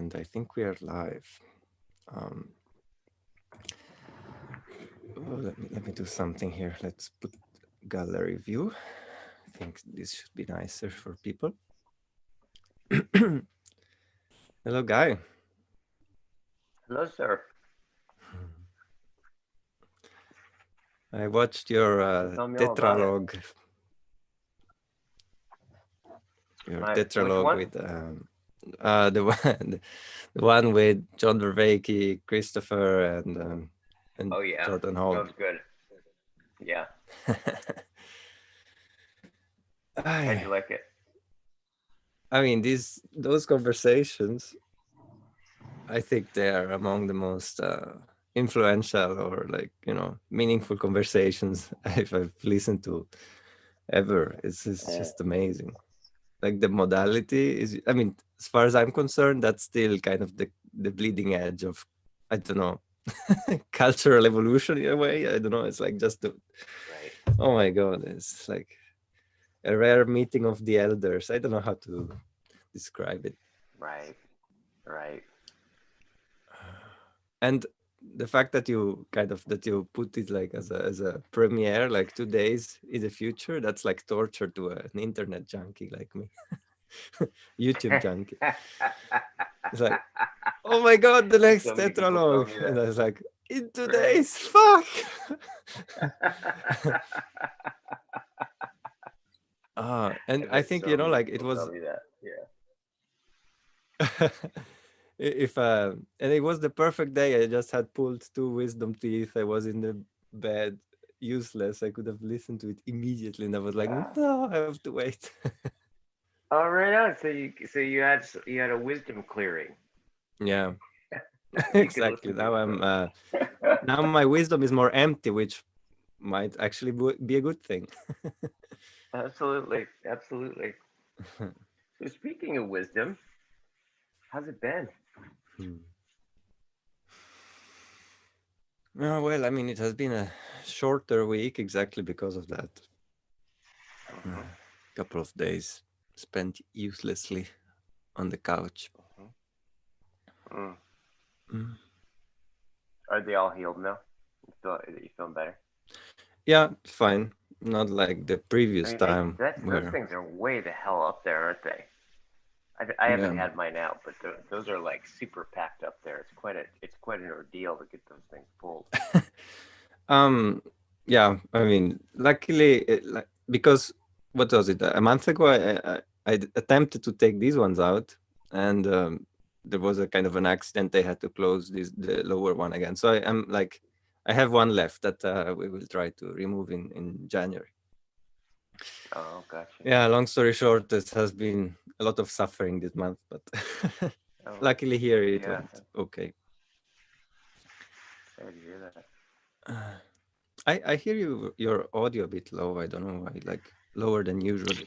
and I think we are live. Um, let me do something here. Let's put gallery view. I think this should be nicer for people. Hello, Guy. Hello, sir. I watched your Tell me all about it. tetralogue. Your Which tetralogue one? with the one with John Vervaeke, Christopher, and Oh yeah, Jordan that Hall. was good. Yeah. How'd you like it? I mean, those conversations, I think they are among the most influential or meaningful conversations I've listened to ever. It's just amazing. Like the modality is, I mean, as far as I'm concerned, that's still kind of the bleeding edge of, I don't know, cultural evolution in a way. I don't know. It's like just Right. oh my God, it's like a rare meeting of the elders. I don't know how to describe it. Right. Right. And the fact that you put it like as a premiere, like 2 days in the future, that's like torture to an internet junkie like me. YouTube junkie. It's like, oh my God, the next So many people tell tetralogue. me And that. I was like, in 2 Right. days, fuck. And I think, So many like it people tell was me that. Yeah. if and it was the perfect day. I just had pulled 2 wisdom teeth. I was in the bed, useless. I could have listened to it immediately, and I was like, no, I have to wait. Oh, right on. So you had a wisdom clearing. Yeah. You could Exactly. listen to Now it I'm for. now my wisdom is more empty, which might actually be a good thing. Absolutely. Absolutely. So speaking of wisdom, how's it been? Hmm. Well, I mean, it has been a shorter week exactly because of that. Mm-hmm. Couple of days spent uselessly on the couch. Mm. Mm. Are they all healed now? You feeling better? Yeah, fine. Not like the I previous mean, time those where, things are way the hell up there, aren't they? I haven't yeah. had mine out, but those are like super packed up there. It's quite an ordeal to get those things pulled. um, yeah. I mean, luckily, because what was it? A month ago, I attempted to take these ones out, and there was a kind of an accident. They had to close the lower one again. So I'm like, I have one left that we will try to remove in January. Oh, gotcha. Yeah, long story short, it has been a lot of suffering this month, but Oh, luckily here it yeah. went okay. Sorry to hear that. I hear your audio a bit low. I don't know why, like lower than usually.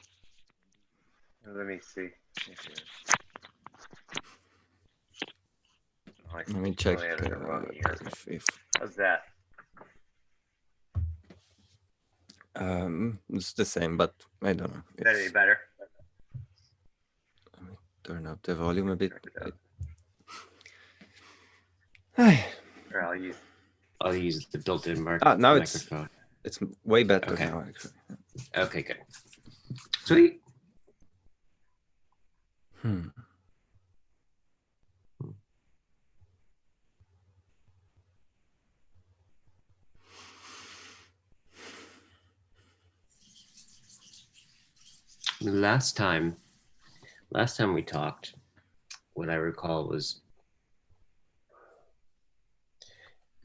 Let me see. Oh, I Let me check really had it the wrong ear. if How's that? it's the same, but I don't know. Is that any better? Let me turn up the volume a bit. Turn it up. Ay. Or I'll use the built-in Now microphone. it's way better Okay. now. Actually. Okay, good. Sweet. Hmm. Last time we talked, what I recall was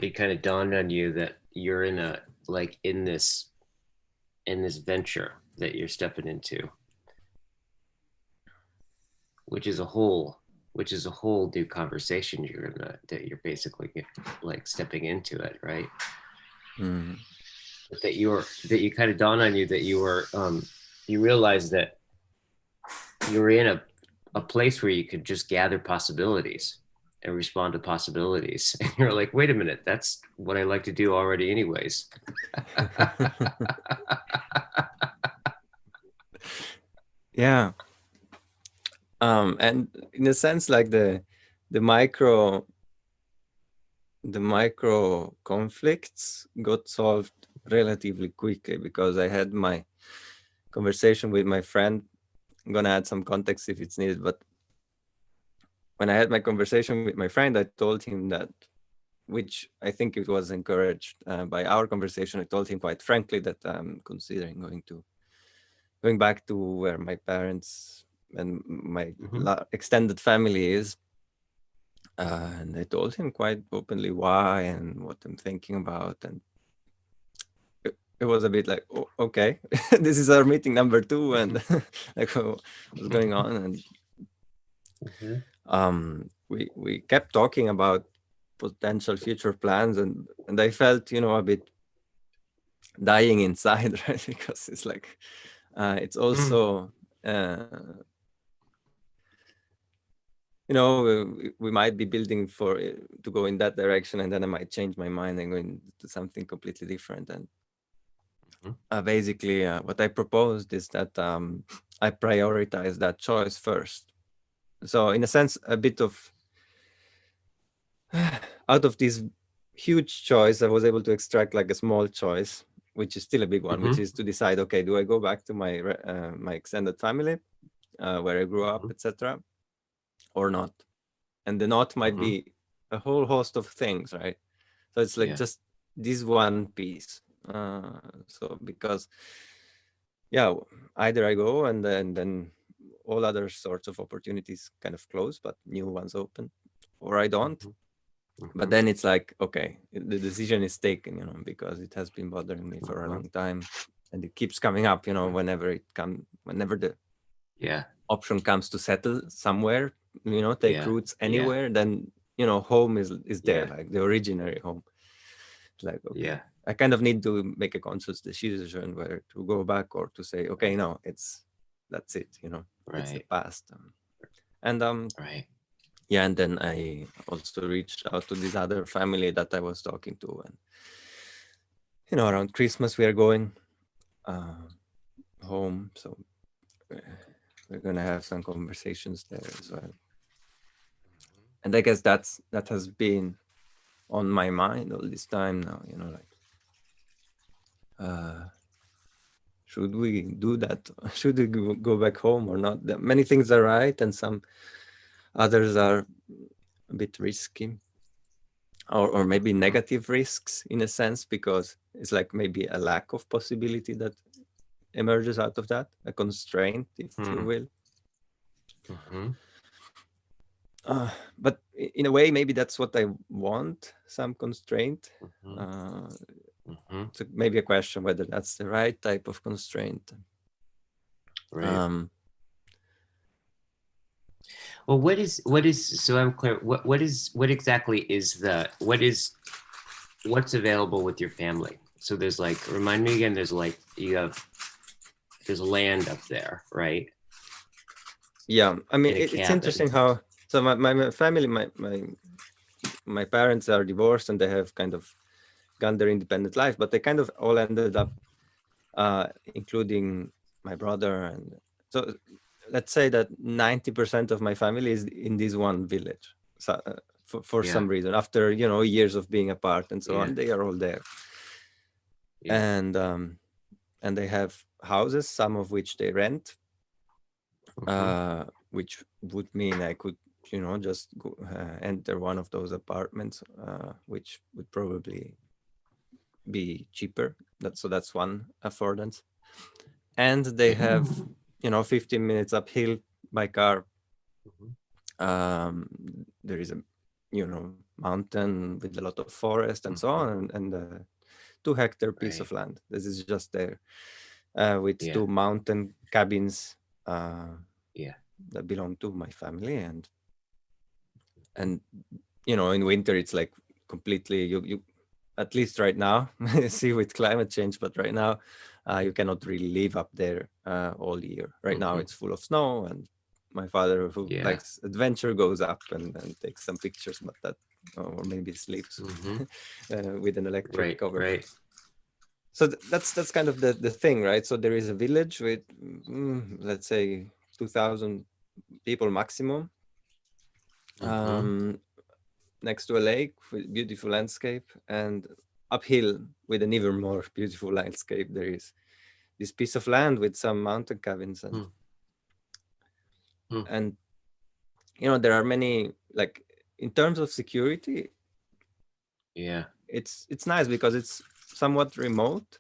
it kind of dawned on you that you're in this venture that you're stepping into, which is a whole new conversation that you're basically like stepping into it, right? Mm. But that you kind of dawned on you that you realized that you were in a place where you could just gather possibilities and respond to possibilities. And you're like, wait a minute, that's what I like to do already anyways. Yeah. And in a sense, like the the micro conflicts got solved relatively quickly because I had my conversation with my friend. I'm gonna add some context if it's needed, but when I had my conversation with my friend, I told him that, which I think it was encouraged by our conversation. I told him quite frankly that I'm considering going back to where my parents and my extended family is. And I told him quite openly why and what I'm thinking about. And it was a bit like, oh, okay, this is our meeting number 2. And like, what's going on? And we kept talking about potential future plans. And I felt, a bit dying inside, right? Because it's like, it's also, we might be building to go in that direction, and then I might change my mind and go into something completely different. And basically, what I proposed is that I prioritize that choice first. So in a sense, a bit of out of this huge choice, I was able to extract like a small choice, which is still a big one, which is to decide, okay, do I go back to my my extended family, where I grew up, etc., or not? And the not might be a whole host of things, right? So it's like just this one piece. So because either I go and then all other sorts of opportunities kind of close, but new ones open, or I don't. But then it's like, okay, the decision is taken, because it has been bothering me for a long time, and it keeps coming up, whenever the option comes to settle somewhere, take roots anywhere, then home is there, like the originary home. Like, okay, I kind of need to make a conscious decision whether to go back or to say, okay, no, that's it, it's the past. And and then I also reached out to this other family that I was talking to, and around Christmas we are going home, so we're gonna have some conversations there as well. And I guess that has been on my mind all this time now, should we do that? Should we go back home or not? Many things are right, and some others are a bit risky, or maybe negative risks in a sense, because it's like maybe a lack of possibility that emerges out of that, a constraint, if you will. But in a way, maybe that's what I want, some constraint. So maybe a question whether that's the right type of constraint. Well, what is so I'm clear, what exactly is what's available with your family? So there's like, remind me again, there's land up there, right? Yeah, I mean, it's interesting how, so my family, my parents are divorced and they have kind of gone their independent life, but they kind of all ended up, including my brother. And so let's say that 90% of my family is in this one village. So for some reason, after, years of being apart and so on, they are all there. And they have houses, some of which they rent, which would mean I could, just go, enter one of those apartments, which would probably be cheaper. That's one affordance. And they have, 15 minutes uphill by car. There is a, mountain with a lot of forest and so on, and a 2-hectare piece of land. This is just there, with 2 mountain cabins that belong to my family. And in winter it's like completely, you at least right now, see with climate change, but right now you cannot really live up there all year. Right now it's full of snow, and my father, who likes adventure, goes up and takes some pictures, but that, or maybe sleeps with an electric cover. So that's kind of the thing, right? So there is a village with let's say 2,000 people maximum, Mm-hmm. next to a lake with beautiful landscape, and uphill with an even more beautiful landscape there is this piece of land with some mountain cabins, Mm-hmm. and there are many, like, in terms of security, Yeah. it's nice because it's somewhat remote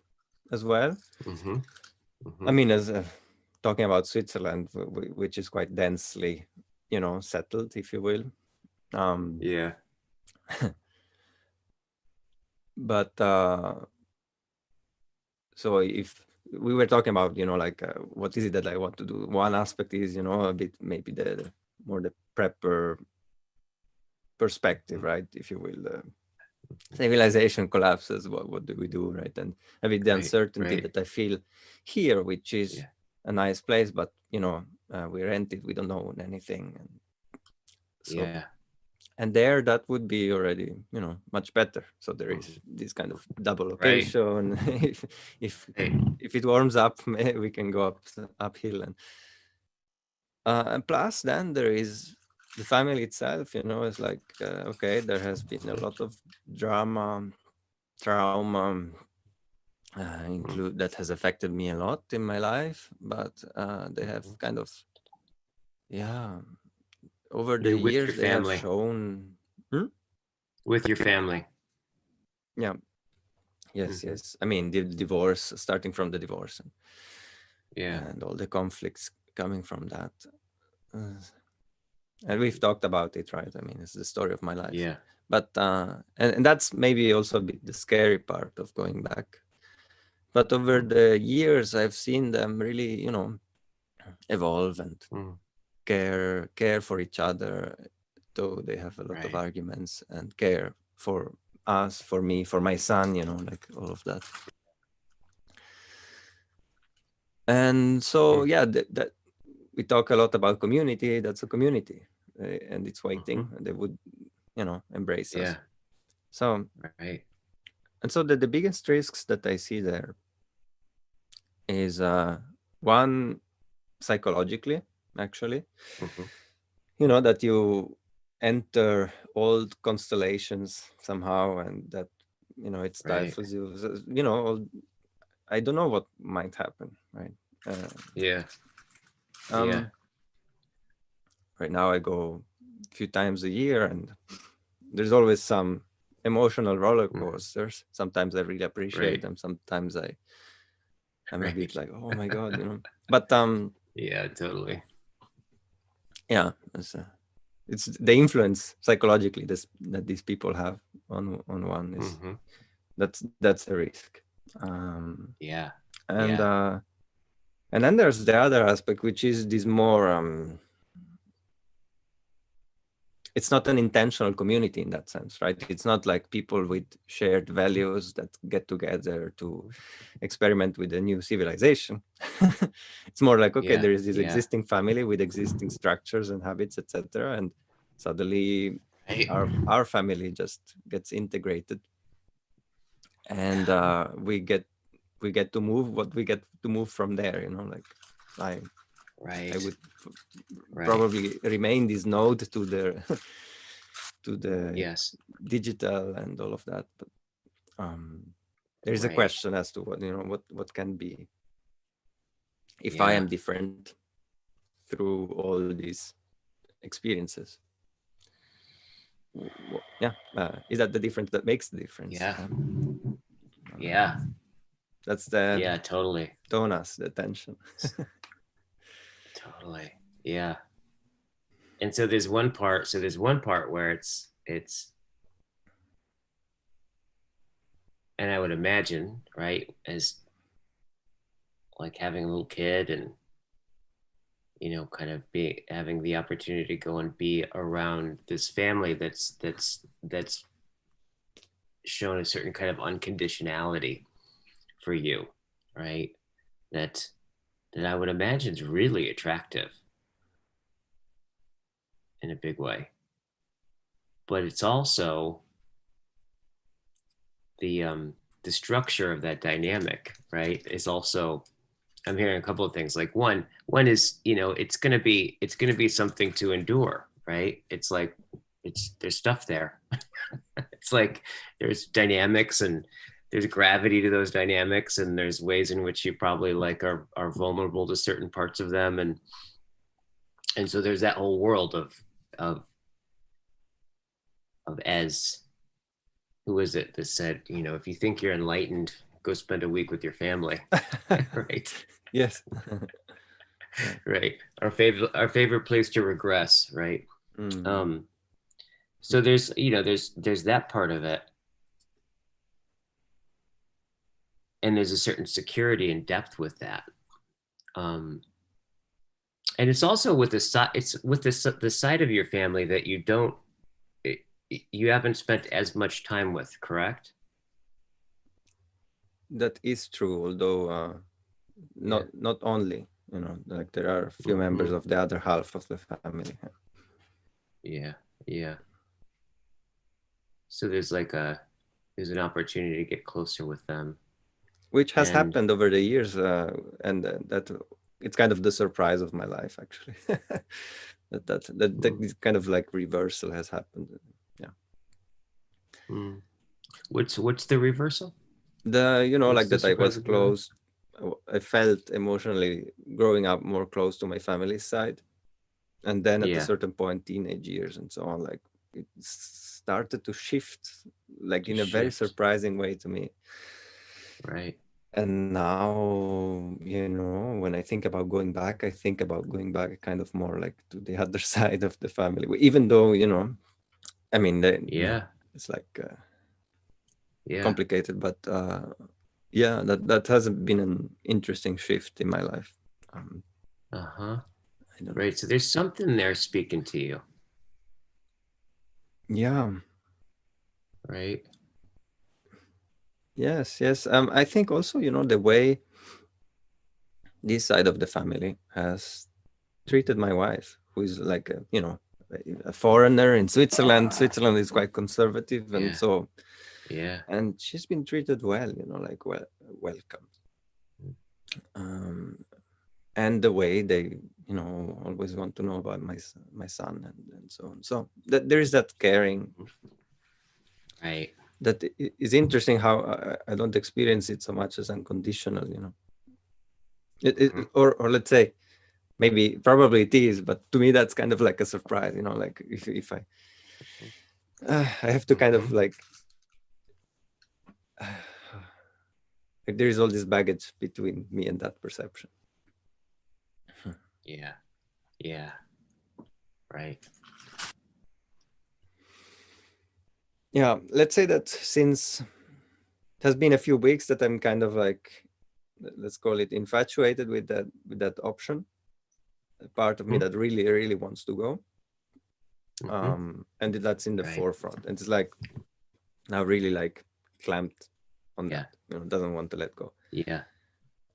as well. Mm-hmm. Mm-hmm. I mean, as talking about Switzerland, which is quite densely, settled, if you will. Um, Yeah. but so if we were talking about, like, what is it that I want to do? One aspect is, a bit maybe the more the prepper perspective, right? If you will, civilization collapses. What do we do, right? And a bit the Right. uncertainty Right. that I feel here, which is Yeah. a nice place, but we rent it, we don't own anything, and so, Yeah. and there that would be already much better. So there is Mm-hmm. this kind of double Right. location. if Right. if it warms up, we can go uphill, and plus then there is the family itself. It's like, okay, there has been a lot of drama, trauma, include that has affected me a lot in my life, but they have Mm-hmm. kind of, yeah, over the You're with years your they have family. shown. Hmm? With your family. Yeah. Yes, Mm-hmm. yes. I mean, the divorce, starting from the divorce, Yeah. and all the conflicts coming from that. Uh, and we've talked about it, right? I mean, it's the story of my life. Yeah. But and that's maybe also a bit the scary part of going back. But over Mm-hmm. the years, I've seen them really, evolve and Mm-hmm. care for each other, though they have a lot of Right. arguments, and care for us, for me, for my son, like all of that. And so, yeah, that we talk a lot about community. That's a community, and it's Mm-hmm. waiting. They would, embrace Yeah. us. So, Right. and so the biggest risks that I see there is, one, psychologically, actually, Mm-hmm. that you enter old constellations somehow, and that it Right. stifles you. I don't know what might happen, right? Uh, Yeah. Yeah. um, right now I go a few times a year, and there's always some emotional roller Mm-hmm. coasters. Sometimes I really appreciate Right. them. Sometimes I'm a bit Right. like, oh my god, But Yeah. Totally. yeah, it's the influence psychologically that these people have on one is Mm-hmm. that's a risk. Yeah. And Yeah. and then there's the other aspect, which is this more, it's not an intentional community in that sense, right? It's not like people with shared values that get together to experiment with a new civilization. It's more like, okay, Yeah. there is this Yeah. existing family with existing structures and habits, etc., and suddenly Right. our family just gets integrated, and Yeah. we get to move what we get to move from there. Like, I I Right. would Right. probably remain this node to the to the Yes. digital and all of that, but um there is a Right. question as to what can be if I Yeah. am different through all these experiences. Yeah, is that the difference that makes the difference? Yeah. Um, Yeah. that's the Yeah. Totally. tonus, the tension. Totally. Yeah. And so there's one part. So there's one part where it's, and I would imagine, right, as like having a little kid and kind of be having the opportunity to go and be around this family that's shown a certain kind of unconditionality for you, right? That that I would imagine is really attractive in a big way. But it's also the um the structure of that dynamic, right? Is also, I'm hearing a couple of things. Like one is, it's gonna be something to endure, right? It's like there's stuff there. It's like there's dynamics and there's gravity to those dynamics, and there's ways in which you probably like are vulnerable to certain parts of them, and so there's that whole world of as who is it that said, if you think you're enlightened, go spend a week with your family. Right. Yes. Right. Our favorite place to regress, right? Mm. um so there's that part of it, and there's a certain security and depth with that. um and it's also with it's with the side of your family that you haven't spent as much time with, correct? That is true, although Yeah. not only, like there are a few Mm-hmm. members of the other half of the family, Yeah. Yeah. So there's an opportunity to get closer with them. which has And happened over the years, and that it's kind of the surprise of my life, actually. That this kind of like reversal has happened. Yeah. mm, what's the reversal? Like What's the that I surprise was of your life? close. I felt emotionally growing up more close to my family's side, and then at a Yeah. certain point, teenage years and so on, like it started to shift, like To in a very shift. surprising way to me. Right. And now, when I think about going back, I think about going back kind of more like to the other side of the family, even though, I mean, Yeah. it's like Yeah. complicated, but yeah, that has been an interesting shift in my life. Um, Uh-huh. I don't know. Right. So there's something there speaking to you, Yeah. right? Yes. Yes. I think also, the way this side of the family has treated my wife, who is like a foreigner in Switzerland. Switzerland is quite conservative, and Yeah. so Yeah. and she's been treated well, like welcome. Um, and the way they, always want to know about my son, and so on. So that there is that caring Right. that is interesting. How I don't experience it so much as unconditional. Mm-hmm. Or let's say maybe probably it is, but to me that's kind of like a surprise. Like if I have to kind Mm-hmm. of like like there is all this baggage between me and that perception. Yeah. Yeah. Right. Yeah, let's say that since it has been a few weeks that I'm kind of like, let's call it infatuated with that option, a part of me Mm-hmm. that really really wants to go, Mm-hmm. and that's in the Right. forefront, and it's like now really like clamped on Yeah. that, doesn't want to let go. Yeah.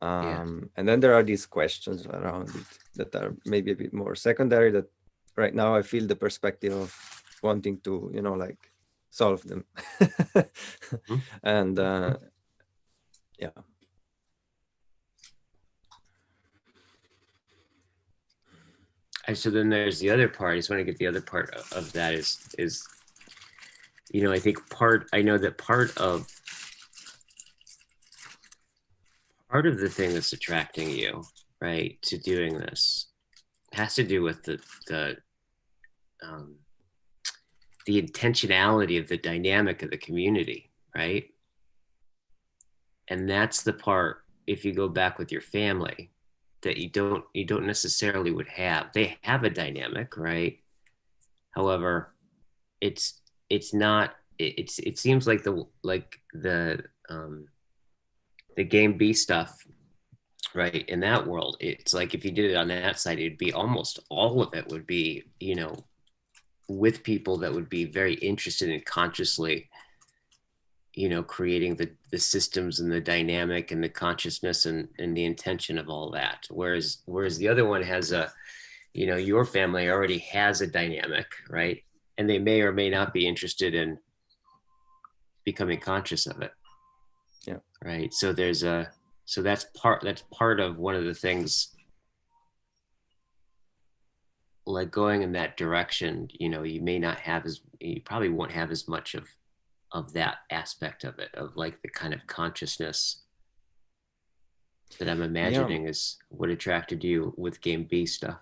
Yeah. And then there are these questions around it that are maybe a bit more secondary, that right now I feel the perspective of wanting to, like solve them. Mm-hmm. And Mm-hmm. yeah. And so then there's the other part. I just want to get the other part of that is I think I know that part of the thing that's attracting you, right, to doing this has to do with um, the intentionality of the dynamic of the community, right? And that's the part, if you go back with your family, that you don't necessarily would have. They have a dynamic, right? However, it's not. It seems like the game B stuff, right? In that world, it's like if you did it on that side, it'd be almost all of it would be with people that would be very interested in consciously creating the systems and the dynamic and the consciousness and the intention of all that, whereas the other one has your family already has a dynamic, right? And they may or may not be interested in becoming conscious of it. Yeah. Right. So that's part of one of the things, like going in that direction, you may not have you probably won't have as much of that aspect of it, of like the kind of consciousness that I'm Yeah. imagining is what attracted you with game B stuff.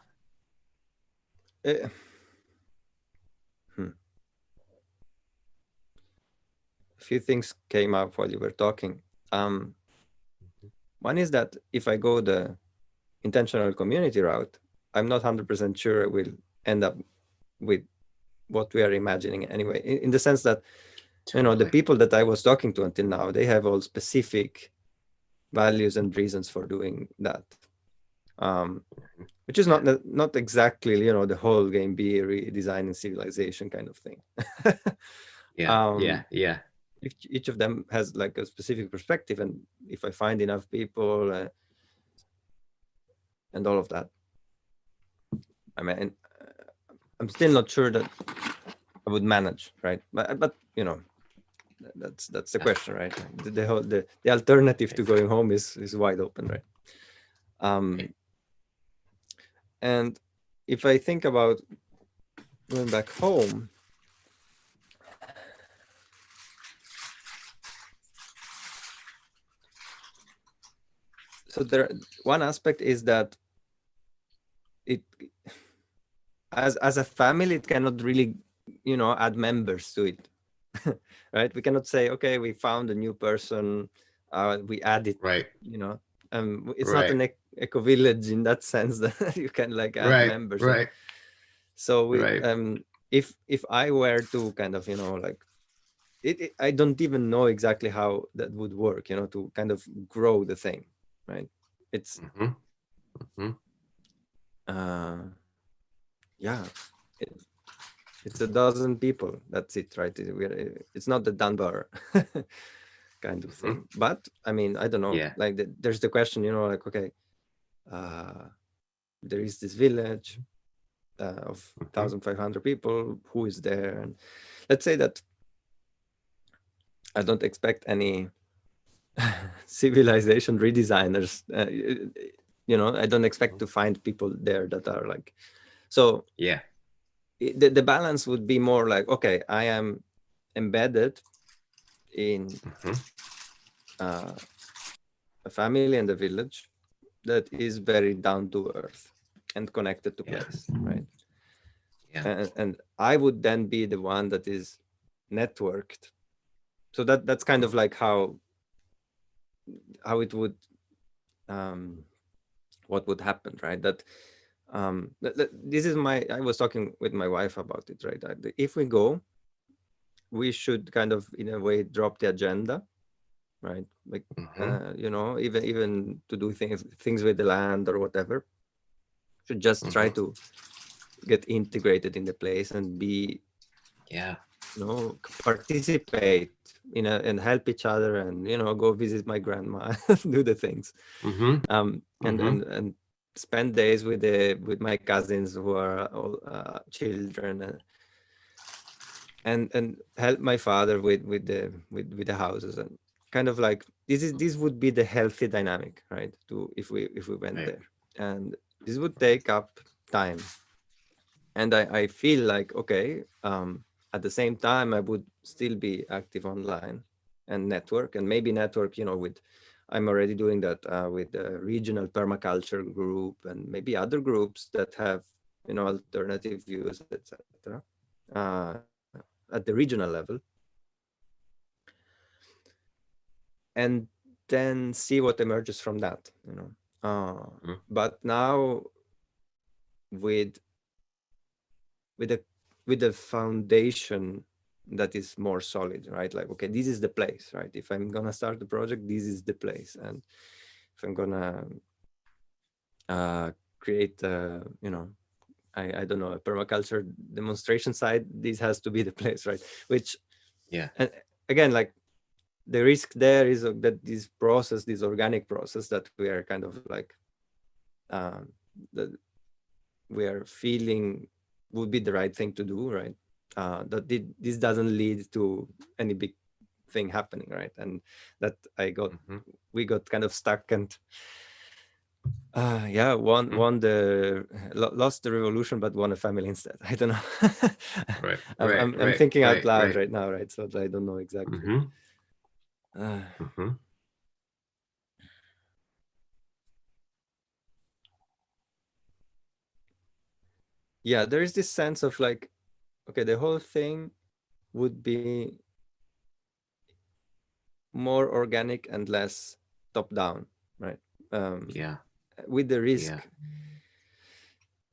Eh, hmm. A few things came up while you were talking. One is that if I go the intentional community route, I'm not 100% sure I will end up with what we are imagining anyway, in the sense that, the Totally. people that I was talking to until now, they have all specific values and reasons for doing that. Which is Yeah. not exactly, the whole game be redesigning civilization kind of thing. Yeah. Yeah. um, Yeah. each of them has like a specific perspective, and if I find enough people and all of that, I mean, I'm still not sure that I would manage, right? But that's the Yeah. question, right? The alternative to going home is wide open, right? Right. And if I think about going back home, so there, one aspect is that it, as a family, it cannot really, add members to it. Right? We cannot say, okay, we found a new person, we add it, Right. it's not Right. an eco village in that sense that you can like add Right. members. Right. So Right. if I were to kind of, like I don't even know exactly how that would work, to kind of grow the thing, right? It's Mm-hmm. Mm-hmm. uh yeah, it, it's a dozen people, that's it, right? It's not the Dunbar kind of Mm-hmm. thing. But I mean, I don't know, Yeah. like there's the question, like, okay, uh there is this village of Mm-hmm. 1,500 people, who is there? And let's say that I don't expect any civilization redesigners. I don't expect to find people there that are like, so Yeah. the balance would be more like, okay, I am embedded in Mm-hmm. uh, a family and a village that is very down to earth and connected to Yeah. place, right? Yeah. And I would then be the one that is networked. So that's kind Mm-hmm. of like how it would, um, what would happen, right? That this is I was talking with my wife about it, right? If we go, we should kind of in a way drop the agenda, right? Like, Mm-hmm. even to do things with the land or whatever, should just try Mm-hmm. to get integrated in the place and be, Yeah. participate and help each other, and go visit my grandma, do the things, Mm-hmm. and Mm-hmm. spend days with my cousins who are all children, and help my father with the houses, and kind of like this would be the healthy dynamic, right? To if we went Right. there, and this would take up time, and I feel like, okay, at the same time I would still be active online and network, and maybe network, with, I'm already doing that with the regional permaculture group and maybe other groups that have, alternative views, etc., uh, at the regional level, and then see what emerges from that, Mm-hmm. but now with with a with a foundation that is more solid, right? Like, okay, this is the place, right? If I'm gonna start the project, this is the place, and if I'm gonna create, I don't know, a permaculture demonstration site, this has to be the place, right? Which, Yeah. and again, like, the risk there is that this organic process that we are kind of like, um, that we are feeling would be the right thing to do, right? This doesn't lead to any big thing happening, right? And that Mm-hmm. we got kind of stuck, and Yeah, won Mm. won the lost the revolution, but won a family instead. I don't know. Right, I'm, right, I'm I'm right, thinking out right, loud right. right now, right? So I don't know exactly. Mm-hmm. Uh, Mm-hmm. yeah, there is this sense of like, okay, the whole thing would be more organic and less top down, right? Um, Yeah, with the yeah. risk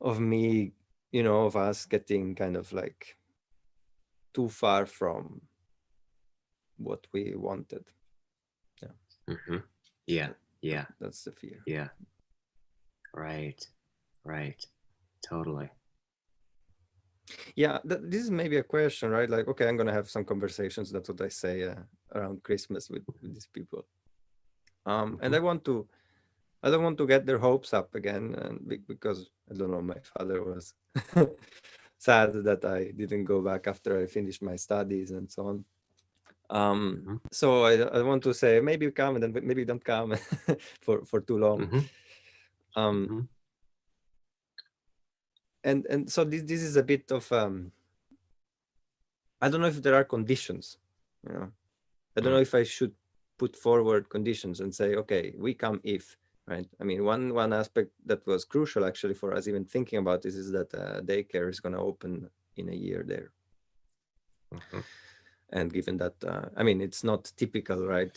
of me, of us getting kind of like too far from what we wanted. Yeah, Mm-hmm. Yeah, that, yeah, that's the fear. yeah. Right, right. Totally. Yeah, this is maybe a question, right? Like, okay, I'm gonna have some conversations. That's what I say around Christmas with these people. And Mm-hmm. I don't want to get their hopes up again, and because I don't know, my father was sad that I didn't go back after I finished my studies and so on. Mm-hmm. So I want to say maybe come and then maybe don't come for too long. Mm-hmm. Um, Mm-hmm. and so this is a bit of I don't know if there are conditions, you know. I don't know Mm. if I should put forward conditions and say, okay, we come if, right? I mean, one aspect that was crucial actually for us even thinking about this is that daycare is going to open in a year there. Mm-hmm. And given that, I mean, it's not typical, right,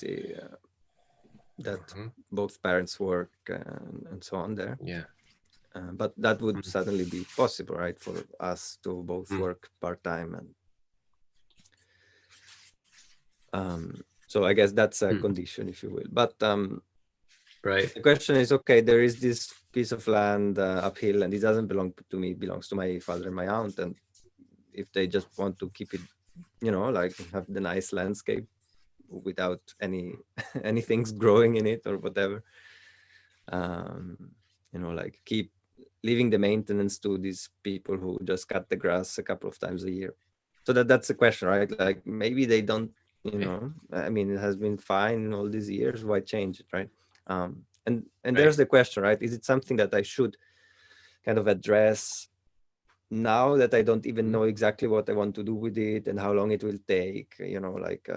that Mm-hmm. both parents work and so on there. Yeah. But that would Mm-hmm. suddenly be possible, right, for us to both Mm. work part time. And so I guess that's a Mm. condition, if you will. But Right. the question is, okay, there is this piece of land uphill, and it doesn't belong to me; it belongs to my father and my aunt. And if they just want to keep it, like have the nice landscape without any any things growing in it or whatever, um, like keep leaving the maintenance to these people who just cut the grass a couple of times a year. So that's the question, right? Like maybe they don't, Right. I mean, it has been fine all these years. Why change it, right? And Right. there's the question, right? Is it something that I should kind of address now that I don't even Mm-hmm. know exactly what I want to do with it and how long it will take, like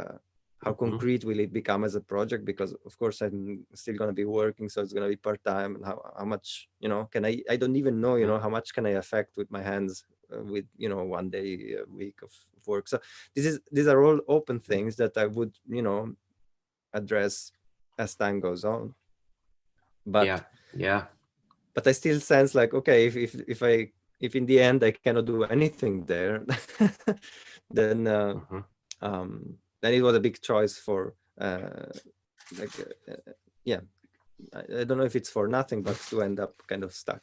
how Mm-hmm. concrete will it become as a project? Because of course I'm still going to be working, so it's going to be part-time. And how much, can I don't even know, Mm-hmm. how much can I affect with my hands with, one day a week of work. So these are all open things that I would, address as time goes on. Yeah. But Yeah. I still sense like, okay, if in the end I cannot do anything there, then Mm-hmm. then it was a big choice for like yeah, I don't know if it's for nothing, but to end up kind of stuck.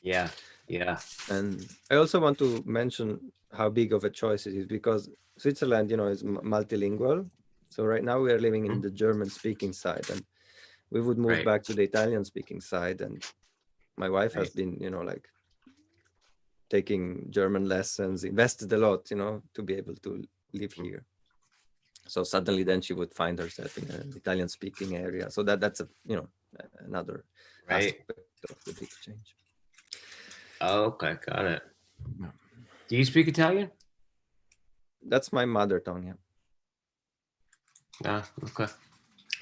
Yeah. Yeah. And I also want to mention how big of a choice it is because Switzerland, is multilingual. So right now we are living Mm-hmm. in the German speaking side, and we would move Right. back to the Italian speaking side. And my wife has Right. been, like taking German lessons, invested a lot, to be able to live Mm. here. So suddenly then she would find herself in an Italian speaking area. So that's another Right. aspect of the big change. Oh, okay. Got it. Yeah. Do you speak Italian? That's my mother tongue. Yeah. Ah, okay.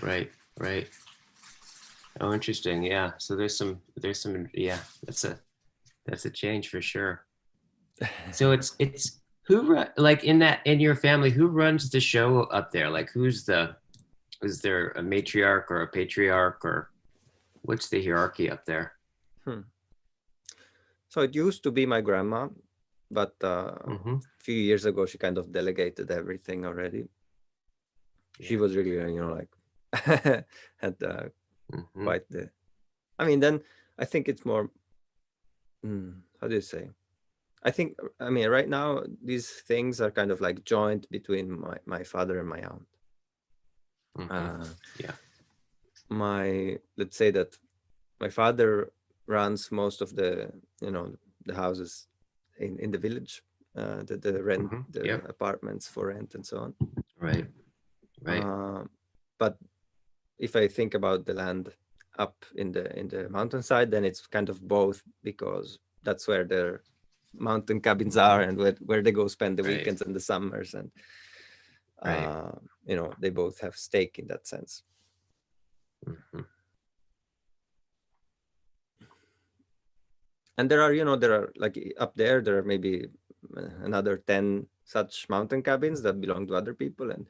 Right. Right. Oh, interesting. Yeah. So yeah, that's a change for sure. So it's like in your family, who runs the show up there? Like is there a matriarch or a patriarch or what's the hierarchy up there? Hmm. So it used to be my grandma, but Mm-hmm. a few years ago she kind of delegated everything already. She Yeah. was really, like had Mm-hmm. quite the. I mean, then I think it's more. How do you say? I think, I mean, right now these things are kind of like joint between my father and my aunt. Mm-hmm. Uh, Yeah. let's say that my father runs most of the houses in the village, the rent, Mm-hmm. the Yep. apartments for rent and so on. Right. Right. Uh, but if I think about the land, up in the mountainside, then it's kind of both, because that's where their mountain cabins are, and where they go spend the Right. weekends and the summers, and Right. you know, they both have stake in that sense. Mm-hmm. And there are, you know, there are like up there are maybe another 10 such mountain cabins that belong to other people, and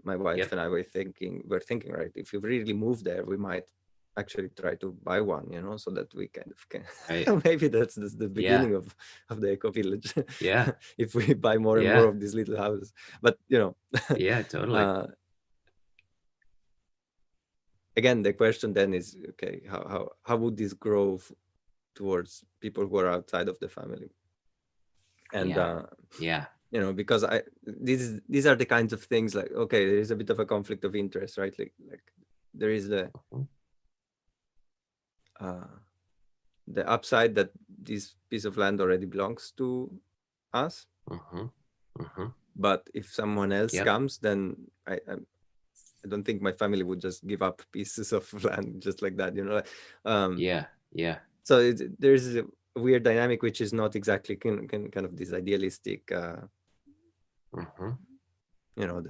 my wife Yep. and I were thinking, right, if we really move there, we might actually try to buy one, you know, so that we kind of can Right. maybe that's the Yeah. beginning of the eco village. Yeah. If we buy more and more Yeah. of these little houses. But you know, Yeah. Totally. uh, again, the question then is, okay, how would this grow towards people who are outside of the family? And Yeah. Yeah. you know, because these are the kinds of things, like, okay, there is a bit of a conflict of interest, right? Like there is Mhm. uh the upside that this piece of land already belongs to us, Mm-hmm. Mm-hmm. but if someone else Yep. comes, then I don't think my family would just give up pieces of land just like that, you know. um Yeah. Yeah. so there's a weird dynamic, which is not exactly kind of this idealistic, Mm-hmm. you know,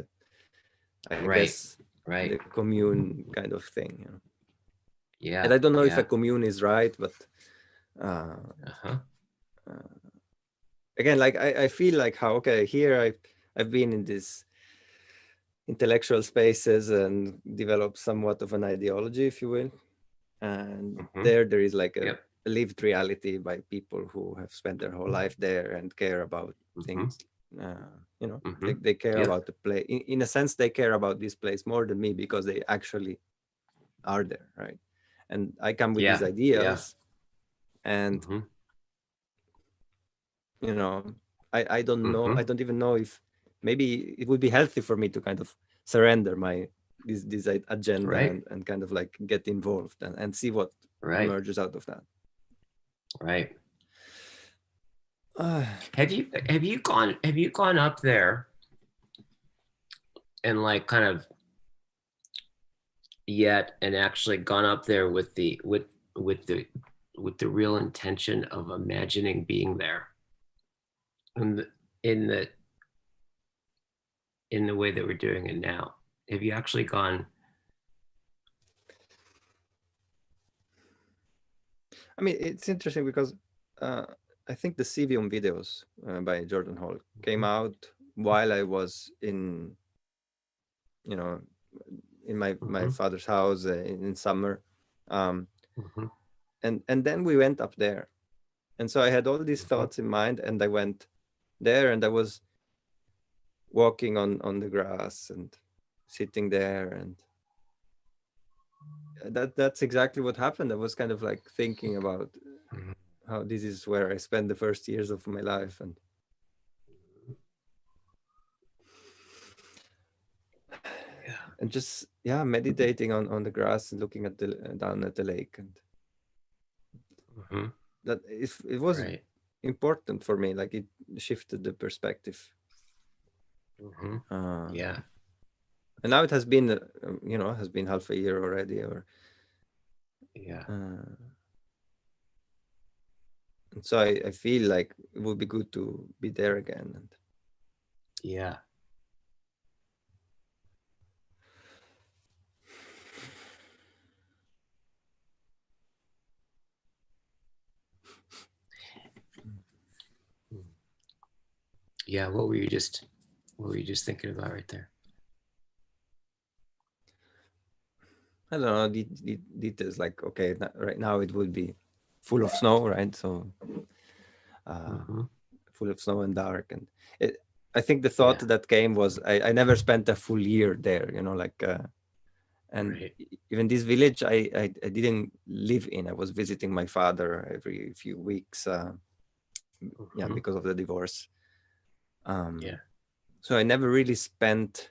I Right. guess Right. the commune kind of thing, you know. And Yeah. I don't know if a Yeah. commune is right, but uh, Uh-huh. uh again, like I feel like how, okay, here I've been in this intellectual spaces and developed somewhat of an ideology, if you will. And Mm-hmm. there is like Yep. a lived reality by people who have spent their whole life there and care about Mm-hmm. things. You know, Mm-hmm. they care Yep. about the place. In a sense, they care about this place more than me, because they actually are there, right? And I come with these Yeah. Yeah. ideas, and Mm-hmm. you know, I don't know, Mm-hmm. I don't even know if maybe it would be healthy for me to kind of surrender my this agenda, Right. and kind of like get involved, and see what Right. emerges out of that. Right. Uh, Have you gone up there and like kind of yet and actually gone up there with the with the real intention of imagining being there in the in the in the way that we're doing it now? Have you actually gone? I mean, it's interesting because uh, I think the Civium videos by Jordan Hall came out while I was in, you know, in my Mm-hmm. father's house in summer, um, Mm-hmm. and then we went up there, and so I had all these Mm-hmm. thoughts in mind, and I went there, and I was walking on the grass and sitting there, and that's exactly what happened. I was kind of like thinking about Mm-hmm. how this is where I spent the first years of my life, Yeah. and just, yeah, meditating on the grass and looking at the down at the lake, and Mm-hmm. that it was Right. important for me, like it shifted the perspective. Mm-hmm. uh, Yeah. and now it has been you know, has been half a year already, or Yeah. uh, and so I feel like it would be good to be there again. And Yeah. Yeah. What were you just thinking about right there? I don't know, details, like, okay, right now it would be full of snow, right? So uh, Mm-hmm. full of snow and dark, and it, I think the thought Yeah. that came was, I never spent a full year there, you know, like and Right. even this village I didn't live in. I was visiting my father every few weeks, yeah, Mm-hmm. because of the divorce. Yeah. So I never really spent,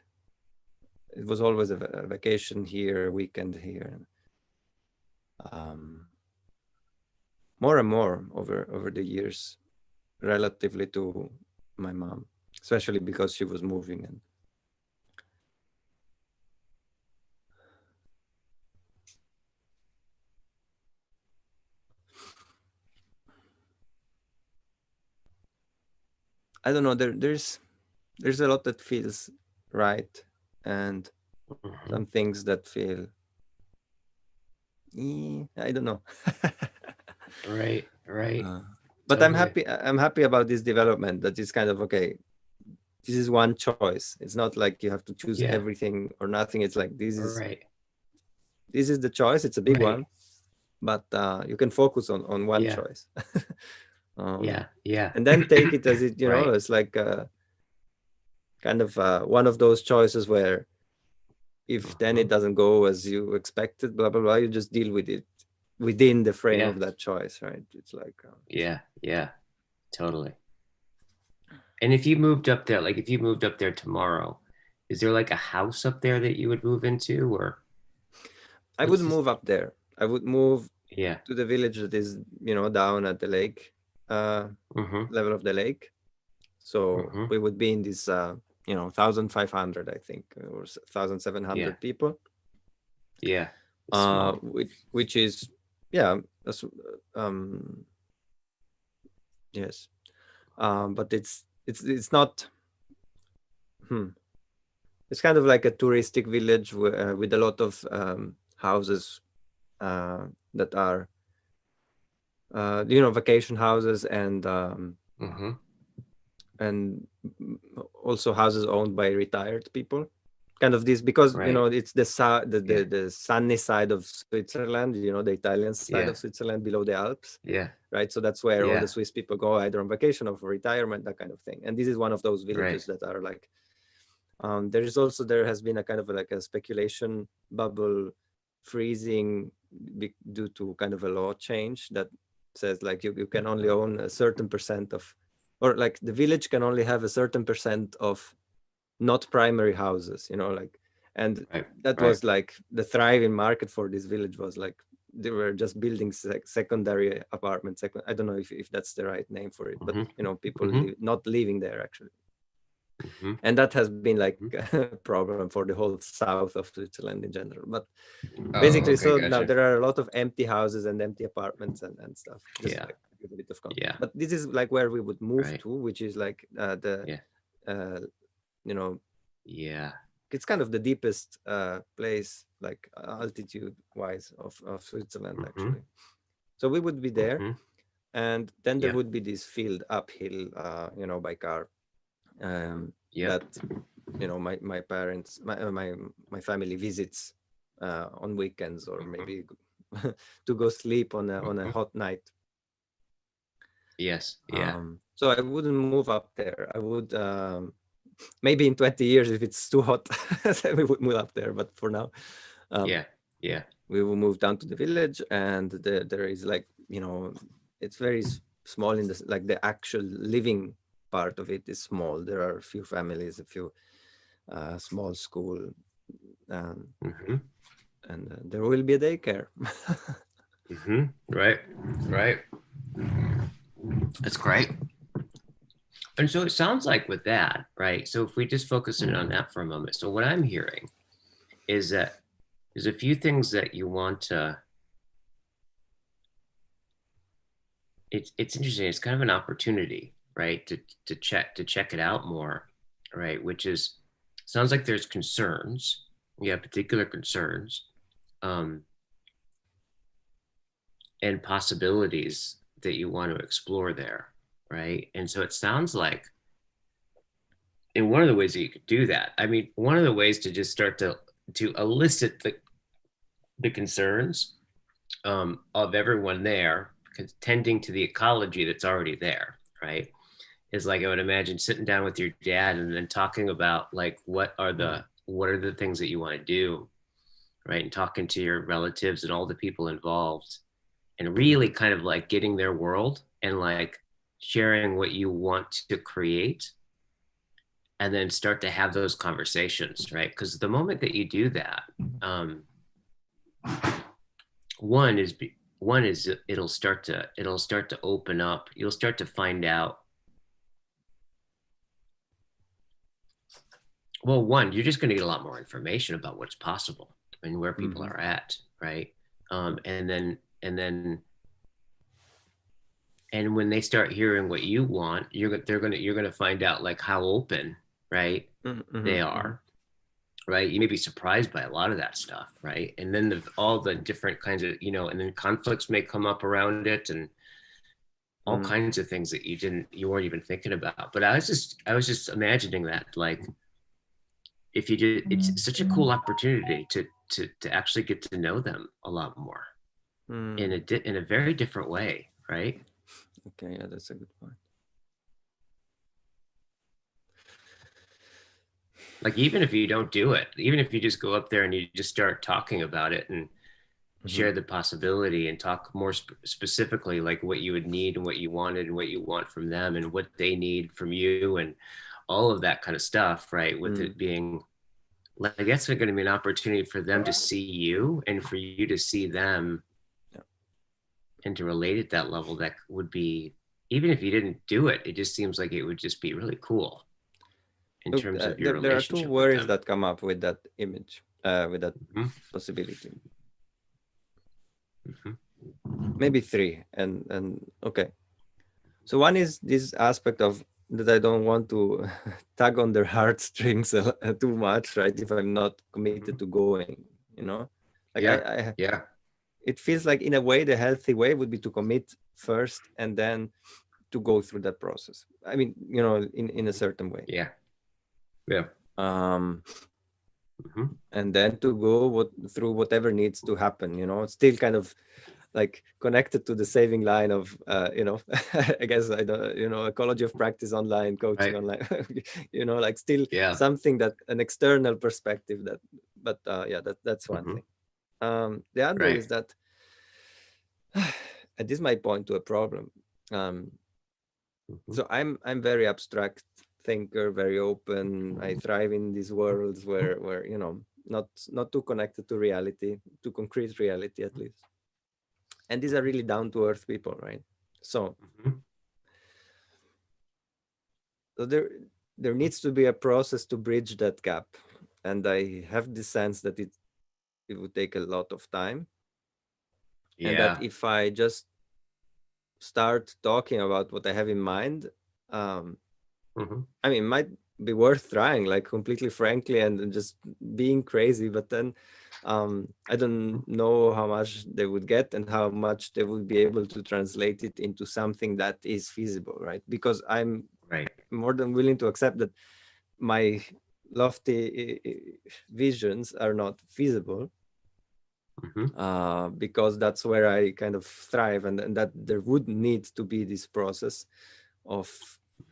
it was always a vacation here, a weekend here. um, More and more over the years, relatively to my mom, especially because she was moving. And I don't know. There's a lot that feels right, and Mm-hmm. some things that feel I don't know. Right, right. Uh, but I'm Totally. happy. I'm happy about this development. That is kind of okay. This is one choice. It's not like you have to choose Yeah. everything or nothing. It's like Right. this is the choice. It's a big Right. one, but you can focus on one Yeah. choice. um, Yeah. Yeah. and then take it as it, Right. it's like kind of one of those choices where if then Mm-hmm. it doesn't go as you expected, blah blah blah, you just deal with it within the frame Yeah. of that choice, right? It's like Yeah. Yeah. Totally. And if you moved up there, like if you moved up there tomorrow, is there like a house up there that you would move into, or I would what's this? move up there. I would move Yeah. to the village that is, down at the lake, uh, Mm-hmm. level of the lake. So Mm-hmm. we would be in this, 1,500, I think, or Yeah. 1,700 people, Yeah. It's small. which is, yeah, that's, um, yes, but it's not. Hmm, it's kind of like a touristic village with a lot of houses that are, vacation houses Mm-hmm. and also houses owned by retired people, kind of this, because Right. it's Yeah. the sunny side of Switzerland, the Italian side of Yeah. Switzerland below the Alps, Yeah. right? So that's where all the Yeah. Swiss people go, either on vacation or for retirement, that kind of thing. And this is one of those Right. villages that are like, there has been a kind of like a speculation bubble freezing due to kind of a law change that says like you can only own a certain percent of, or like the village can only have a certain percent of not primary houses, like, and Right. that Right. was like the thriving market for this village was like they were just building secondary apartments. I don't know if that's the right name for it, but Mm-hmm. people Mm-hmm. not living there actually, Mm-hmm. and that has been like Mm-hmm. a problem for the whole south of Switzerland in general. But basically, Oh, so okay, now gotcha. there are a lot of empty houses and empty apartments and stuff, just Yeah. like to give a bit of Yeah. context. But this is like where we would move Right. to, which is like the Yeah. uh, you know Yeah. it's kind of the deepest place, like altitude wise, of Switzerland Mm-hmm. actually. So we would be there, Mm-hmm. and then there Yeah. would be this field uphill, by car, Yep. that my parents, my family visits on weekends, or Mm-hmm. maybe to go sleep on a Mm-hmm. hot night. Yes. Yeah. So I wouldn't move up there. I would, maybe in 20 years, if it's too hot, then we would move up there. But for now, um, Yeah. Yeah. we will move down to the village, and there is like, it's very small in this, like the actual living part of it is small. There are a few families, a few small school, um, Mm-hmm. and there will be a daycare. Mm-hmm. Right. Right. That's great. And so it sounds like with that, right? So if we just focus in on that for a moment. So what I'm hearing is that there's a few things that you want to. It's interesting. It's kind of an opportunity, right? To check it out more, right? Which is sounds like there's concerns. Yeah, particular concerns, um, and possibilities that you want to explore there, right? And so it sounds like, and one of the ways that you could do that, I mean, one of the ways to just start to elicit the concerns, of everyone there, tending to the ecology that's already there, right? Is like I would imagine sitting down with your dad and then talking about like Mm. what are the things that you want to do, right? And talking to your relatives and all the people involved, and really Mhm. kind of like getting their world and like sharing what you want to create, and then start to have those conversations, right? Because the moment that you do that, um, one is one is it'll start to open up. You'll start to find out. Well, one, you're just going to get a lot more information about what's possible and where people Mhm. are at, right? And then And when they start hearing what you want, you're gonna find out like how open, right, Mm-hmm, they mm-hmm, are, right? You may be surprised by a lot of that stuff, right? And then all the different kinds of, and then conflicts may come up around it, and all mm, kinds of things that you weren't even thinking about. But I was just imagining that, like, if you did, it's such a cool opportunity to actually get to know them a lot more mm. in a very different way, right? Okay, yeah, that's a good point. Like, even if you don't do it, even if you just go up there and you just start talking about it and Mm-hmm. share the possibility and talk more specifically, like what you would need and what you wanted and what you want from them and what they need from you and all of that kind of stuff, right? With Mm. it being like, that's going to be an opportunity for them to see you and for you to see them Yeah. and to relate at that level. That would be, even if you didn't do it, it just seems like it would just be really cool in Look, terms of your there are two relationship with worries them. that come up with that image, with that Mm-hmm. possibility. Mm-hmm. Maybe three, and okay. So one is this aspect of that I don't want to tug on their heartstrings too much, right? If I'm not committed to going, you know, like Yeah. I Yeah. it feels like in a way the healthy way would be to commit first and then to go through that process. I mean, in a certain way. Yeah. Yeah. Um, Mm-hmm. and then to go through whatever needs to happen, still kind of like connected to the saving line of I guess I don't, ecology of practice online, coaching Right. online, like still Yeah. something that an external perspective that, but yeah, that's one Mm-hmm. thing. The other Right. is that and this might point to a problem. um, Mm-hmm. so I'm very abstract thinker, very open. I thrive in these worlds where not too connected to reality, to concrete reality at least. And these are really down to earth people, right? So Mm-hmm. so there needs to be a process to bridge that gap, and I have the sense that it would take a lot of time, and that Yeah. if I just start talking about what I have in mind, um, Mm-hmm. I mean, it might be worth trying, like completely frankly, and just being crazy. But then, I don't know how much they would get and how much they would be able to translate it into something that is feasible, right? Because I'm Right. more than willing to accept that my lofty visions are not feasible, Mm-hmm. because that's where I kind of thrive, and that there would need to be this process of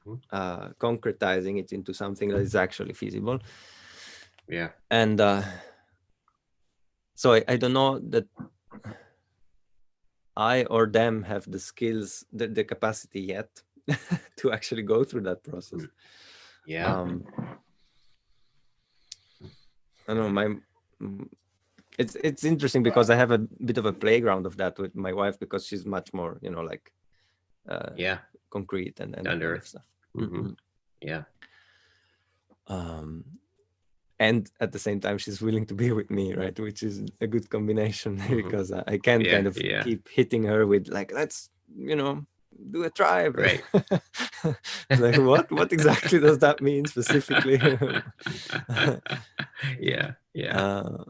Mm-hmm. concretizing it into something that is actually feasible. Yeah. And so I don't know that I or them have the skills, the capacity yet to actually go through that process. Mm. Yeah. um I don't know, it's interesting because I have a bit of a playground of that with my wife, because she's much more, like uh Yeah. concrete and Down that to kind of earth. stuff. Mm-hmm. Mhm. Yeah. um and at the same time she's willing to be with me, right, which is a good combination Mm-hmm. because I can Yeah. kind of Yeah. keep hitting her with like, let's do a tribe. Right. It's like, what exactly does that mean specifically? Yeah. Yeah. uh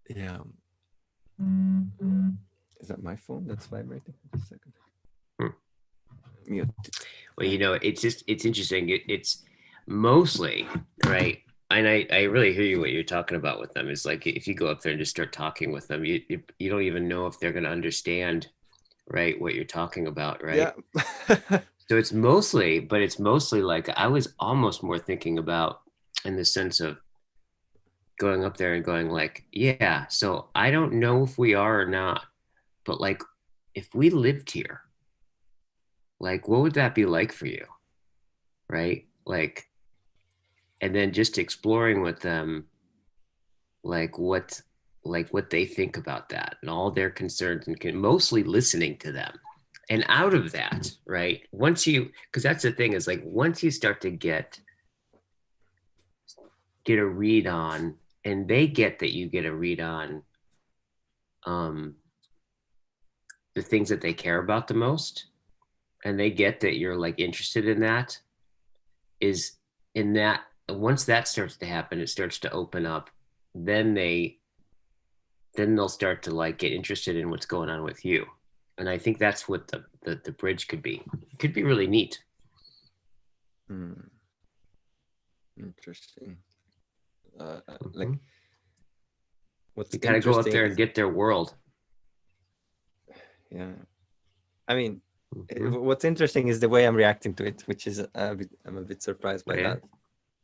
yeah. Is that my phone that's vibrating? Just a second. Hmm. Mute it. Well, Thank you. it's interesting. It's mostly right. And I really hear you what you're talking about with them. Is like, if you go up there and just start talking with them, you don't even know if they're going to understand, right, what you're talking about, Yeah. right? So it's mostly like, I was almost more thinking about in the sense of going up there and going like, yeah, so I don't know if we are or not, but like, if we lived here, like, what would that be like for you, right? Like, and then just exploring with them, like what they think about that and all their concerns, and mostly listening to them. And out of that, right, once you, because that's the thing, is like, once you start to get a read on, and they get that you get a read on, um the things that they care about the most, and they get that you're like interested in that, is in that once that starts to happen, it starts to open up. Then they'll start to like get interested in what's going on with you. And I think that's what the bridge could be. It could be really neat. Hmm. Interesting. Like Mm-hmm. what's You gotta go up interesting there and is, get their world. yeah. I mean, Mm-hmm. what's interesting is the way I'm reacting to it, which is I'm a bit surprised Oh by yeah. that.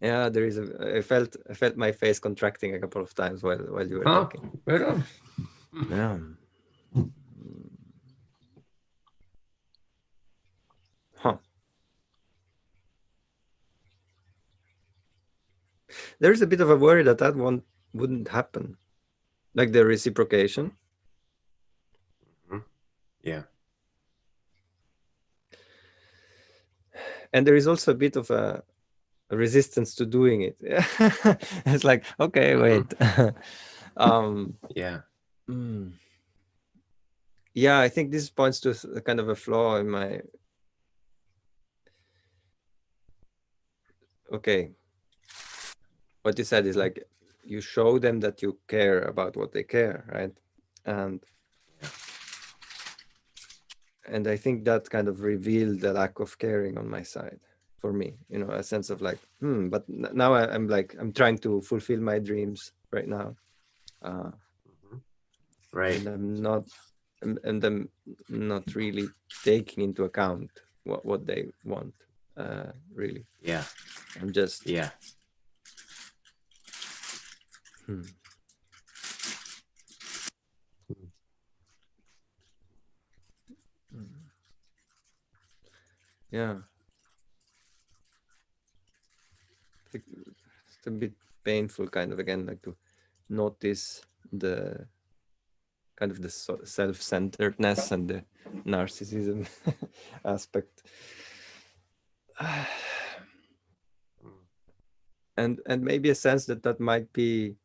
Yeah, there is a. I felt my face contracting a couple of times while you were Oh, talking. right on. Yeah. Huh. There's a bit of a worry that one wouldn't happen, like the reciprocation, Mm-hmm. Yeah. and there is also a bit of a resistance to doing it. It's like, okay, Mm-hmm. wait. um, Yeah. mm, yeah, I think this points to a kind of a flaw in my. Okay, what you said is like you show them that you care about what they care, right? And and I think that kind of revealed the lack of caring on my side for me, a sense of like, but now I'm like, I'm trying to fulfill my dreams right now. Uh, Mm-hmm. Right. and I'm not really taking into account what they want, really. Yeah. I'm just, Yeah. hmm, hmm, yeah, it's a bit painful kind of, again, like to notice the kind of the self-centeredness and the narcissism aspect. And maybe a sense that might be,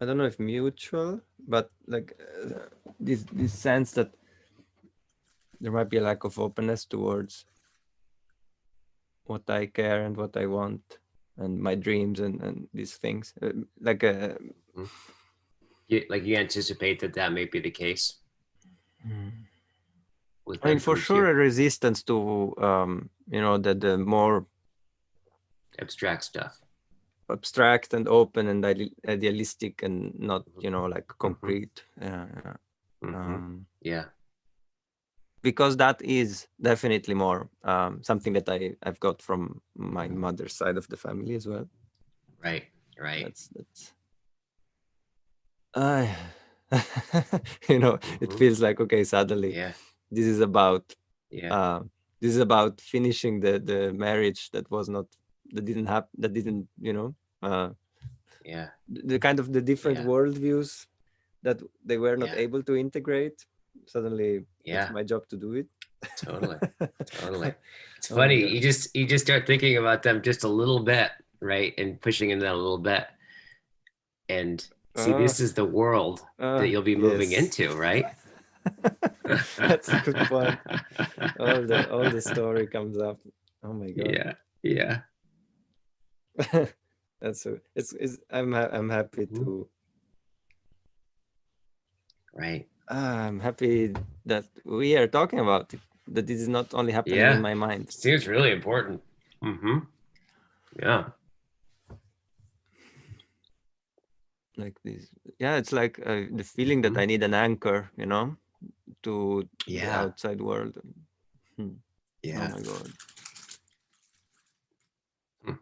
I don't know if mutual, but like this sense that there might be a lack of openness towards what I care and what I want and my dreams and these things. Like Mm-hmm. You anticipate that may be the case with I mean, them for towards you. sure, a resistance to the more Abstract stuff. abstract and open and idealistic and not like Mm-hmm. concrete. Yeah, yeah. Mm-hmm. Um, Yeah. because that is definitely more something that I've got from my mother's side of the family as well. Right. Right. That's uh, it Mm-hmm. feels like, okay, suddenly Yeah. this is about Yeah. uh, this is about finishing the marriage that didn't happen, that didn't uh, Yeah. the kind of the different Yeah. worldviews that they were not Yeah. able to integrate. Suddenly it's Yeah. my job to do it. Totally. Totally. It's Oh my funny. god. You just start thinking about them just a little bit, right? And pushing in that a little bit. And see, uh, this is the world that you'll be moving yes. into, right? That's a good point. All the story comes up. Oh my god. Yeah. Yeah. That's so I'm happy Mhm. to Right. I'm happy that we are talking about it, that this is not only happening in Yeah. my mind. Seems really important. Mm-hmm. Yeah. Like this, yeah, it's like the feeling that Mm-hmm. I need an anchor, to the Yeah. outside world. Hmm. Oh Yeah. my god. Hmm.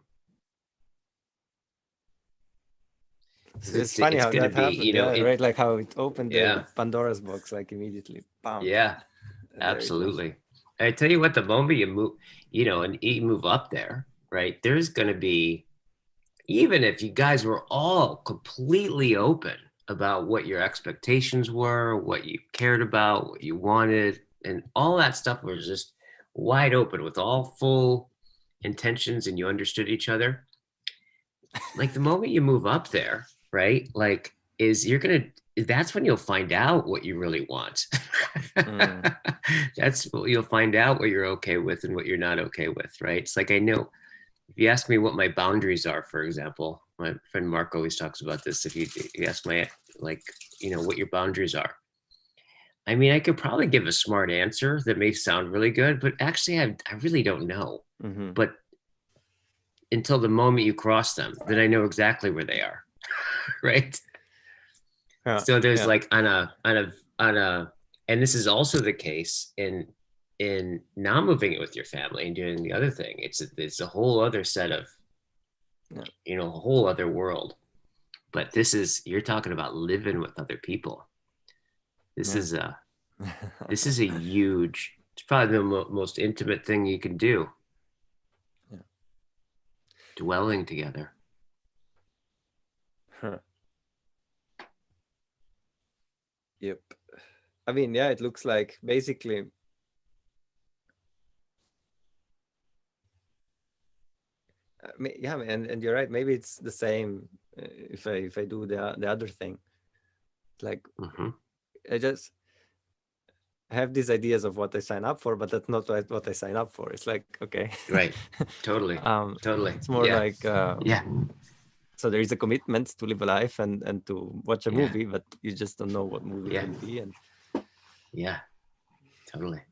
It's It's funny it's how gonna that be, happened, yeah, right? Like how it opened the yeah. Pandora's box, like immediately, bam, Yeah. and there it was. Absolutely. I tell you what, the moment you move, and you move up there, right? There's going to be, even if you guys were all completely open about what your expectations were, what you cared about, what you wanted, and all that stuff was just wide open with all full intentions and you understood each other. Like the moment you move up there, right? Like, is you're going to, that's when you'll find out what you really want. Mm. That's what you'll find out what you're okay with and what you're not okay with, right? It's like I know if you ask me what my boundaries are, for example, my friend Mark always talks about this. If you ask my like, what your boundaries are, I mean, I could probably give a smart answer that may sound really good, but actually, I really don't know. Mm-hmm. But until the moment you cross them, then I know exactly where they are, right? Yeah, So there's yeah, like on a, and this is also the case in not moving it with your family and doing the other thing. It's a whole other set of, yeah, a whole other world. But you're talking about living with other people. This yeah. is a this is a huge. It's probably the most intimate thing you can do. Yeah. Dwelling together. Huh. Yep. I mean, yeah, it looks like basically. Yeah, and you're right. Maybe it's the same if I do the other thing. Like Mm-hmm. I just have these ideas of what I sign up for, but that's not what I sign up for. It's like, okay. Right. Totally. um, Totally. it's more Yeah. like Yeah. so there is a commitment to live a life and to watch a Yeah. movie, but you just don't know what movie it Yeah. will be. And Yeah. Totally.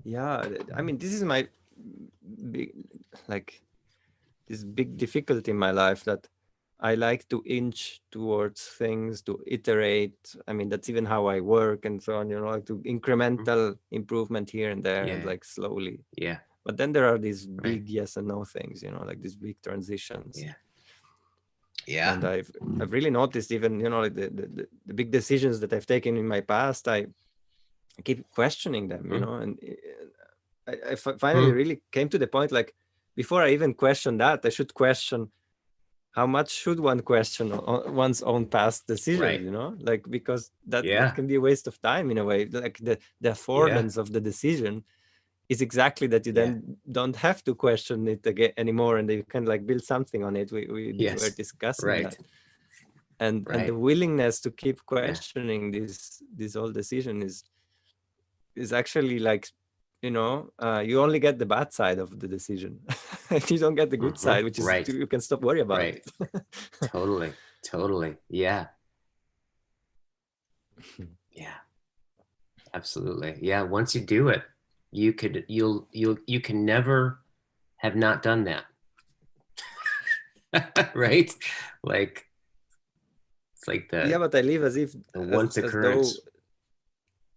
yeah, I mean, this is my big, like this big difficulty in my life, that I like to inch towards things, to iterate. I mean, that's even how I work and so on, like to incremental improvement here and there, and Yeah. like slowly. Yeah. But then there are these Right. big yes and no things, like these big transitions. Yeah. Yeah. And I've really noticed, even, like the big decisions that I've taken in my past, I keep questioning them, Mm-hmm. and finally Hmm. really came to the point, like, before I even question that, I should question how much should one question one's own past decisions, Right. like, because that Yeah. can be a waste of time in a way. Like the Yeah. affordance of the decision is exactly that you Yeah. then don't have to question it again anymore, and you can like build something on it. We were Yes. discussing Right. that, and the Right. willingness to keep Yeah. questioning this whole decision is actually like, you only get the bad side of the decision. You don't get the good Mm-hmm. side, which is Right. you can stop worry about Right. it. Totally. Totally. Yeah. Yeah. Absolutely. Yeah. Once you do it, you can never have not done that. Right? Like it's like Yeah, but I live as if the as once as though occurrence.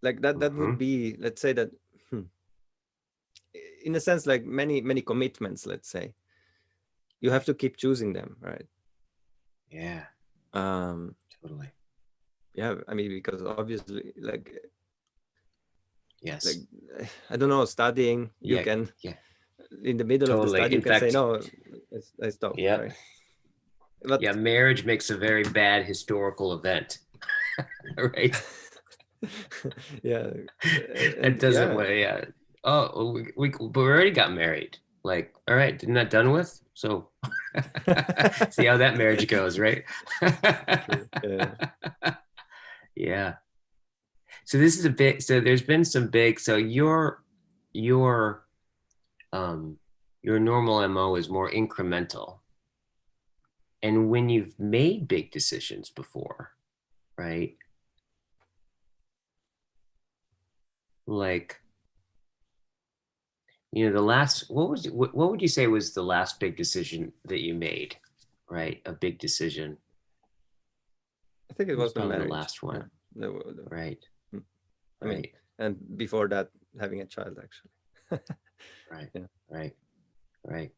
like that Mm-hmm. would be, let's say that, hmm, in a sense, like many commitments, let's say, you have Right. to keep choosing them, right? Yeah. um Totally. yeah, I mean, because obviously, like Yes. I don't know, studying, you Yeah. can, Yeah. in the middle of the Totally. study, you In can say fact, no, I stop, yep. right? But Yeah, marriage makes a very bad historical event. Right? yeah, It and doesn't yeah, yeah. Oh, but we already got married. Like, all right, didn't that done with? So see how that marriage goes, right? true, yeah. Yeah. So this is a bit so there's been some big so your um your normal MO is more incremental. And when you've made big decisions before, right? Like, the last what would you say was the last big decision that you made, right? A big decision. I think it It was was the probably the marriage, last yeah. one, right? Hmm. I mean, Right. and before that, having a child, actually. Right. Yeah. Right. Right.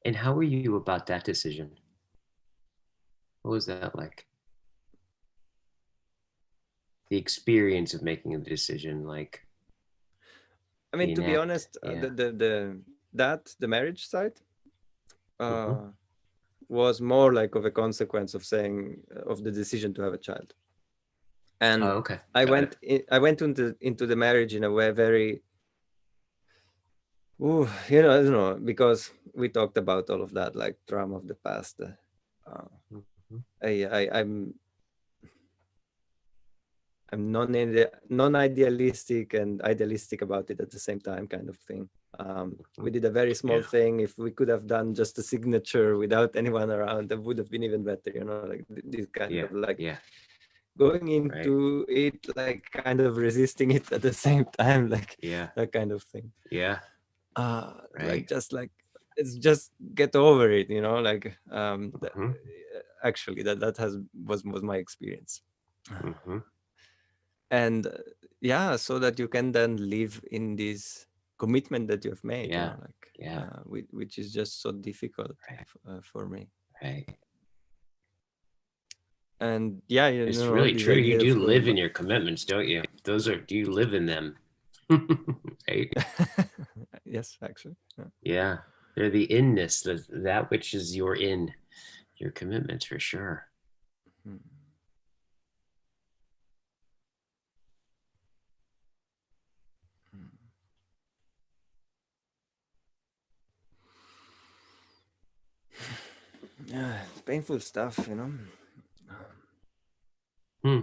And how were you about that decision? What was that like? The experience of making a decision, like I mean, the to be enact. honest, Yeah. the marriage side Mm-hmm. uh, was more like of a consequence of saying of the decision to have a child. And Oh, okay. I Got it. went into the marriage in a way very, Ooh, I don't know, because we talked about all of that, like trauma of the past. Mhm. I'm non-idealistic and idealistic about it at the same time, kind of thing. We Mhm. did a very small Yeah. thing. If we could have done just a signature without anyone around, that would have been even better. Like this kind of Yeah. like Yeah. going Right. into it, like kind of resisting it at the same time, like Yeah. that kind of thing. Yeah. Like Right. just like it's just get over it, like Hmm. actually that was my experience. Hmm. And yeah, so that you can then live in this commitment that you've made, Yeah. like Yeah. which is just so difficult Right. for me. Right. And yeah, It's really this true. You idea do of going live in back. your commitments, don't you? Those are, do you live in them? Right? Yes, actually, yeah. Yeah. They're the inness, that which is your commitments for sure. Hmm. Hmm. Yeah, it's painful stuff, Hmm.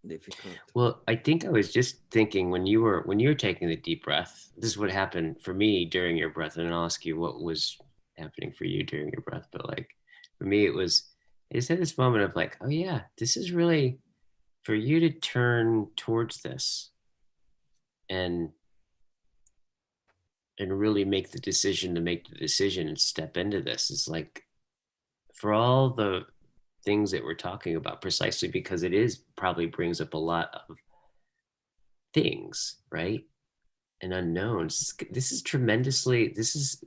difficult. Well, I think I was just thinking when you were taking the deep breath, this is what happened for me during your breath, and I'll ask you what was happening for you during your breath. But like for me, I just had this moment of like, oh yeah, this is really for you to turn towards this and really make the decision to make the decision and step into this is like for all the things that we're talking about, precisely because it is probably brings up a lot of things, right? And unknowns. This is tremendously, this is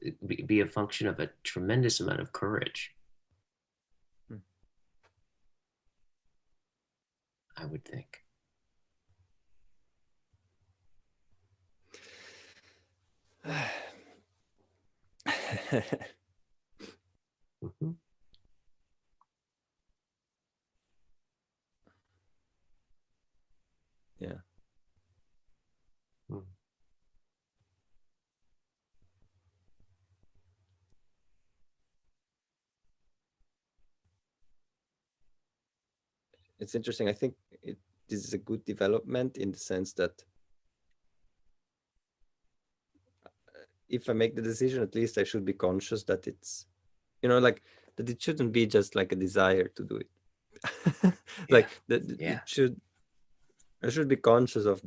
be a function of a tremendous amount of courage, I would think. Mm-hmm. Yeah. It's interesting. I think this is a good development in the sense that if I make the decision, at least I should be conscious that it's, like that it shouldn't be just like a desire to do it. Yeah. Like that Yeah. I should be conscious of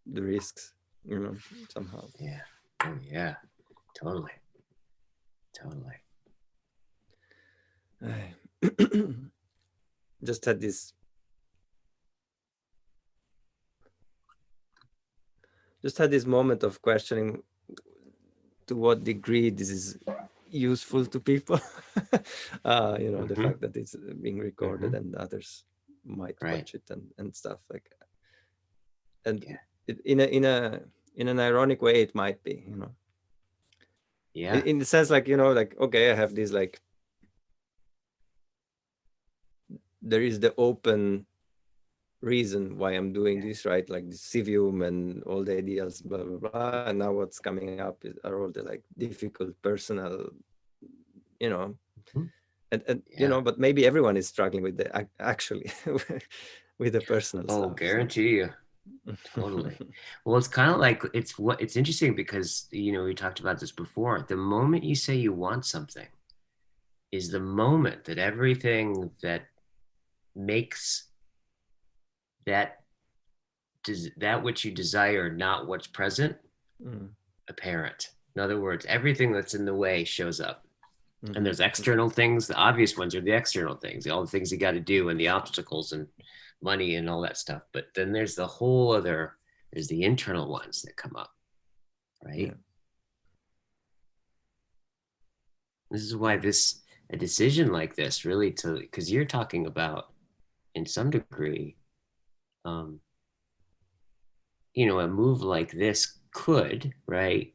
the risks, somehow. Yeah. Oh yeah. Totally. Totally. I just had this moment of questioning to what degree this is useful to people. The Mm-hmm. fact that it's being recorded Mm-hmm. and others might Right. watch it and stuff like, and Yeah. in an ironic way it might be, Yeah. in the sense like, like, okay, I have this, like, there is the open reason why I'm doing Yeah. this, right? Like the civium and all the ideals, blah blah blah. And now what's coming up are all the like difficult personal, you know, Mm-hmm. and Yeah. but maybe everyone is struggling with the actually with the personal Oh, stuff. So guarantee you. Totally. Well, it's kind of like it's interesting because we talked about this before. The moment you say you want something is the moment that everything that makes that that which you desire, not what's present, mm, apparent. In other words, everything that's in the way shows up. And mhm, there's external things. The obvious ones are the external things, all the things you got to do, and the obstacles and money and all that stuff. But then there's the whole other. There's the internal ones that come up, yeah, right? This is why yeah, this a decision like this really to because you're talking about in some degree, um, a move like this could right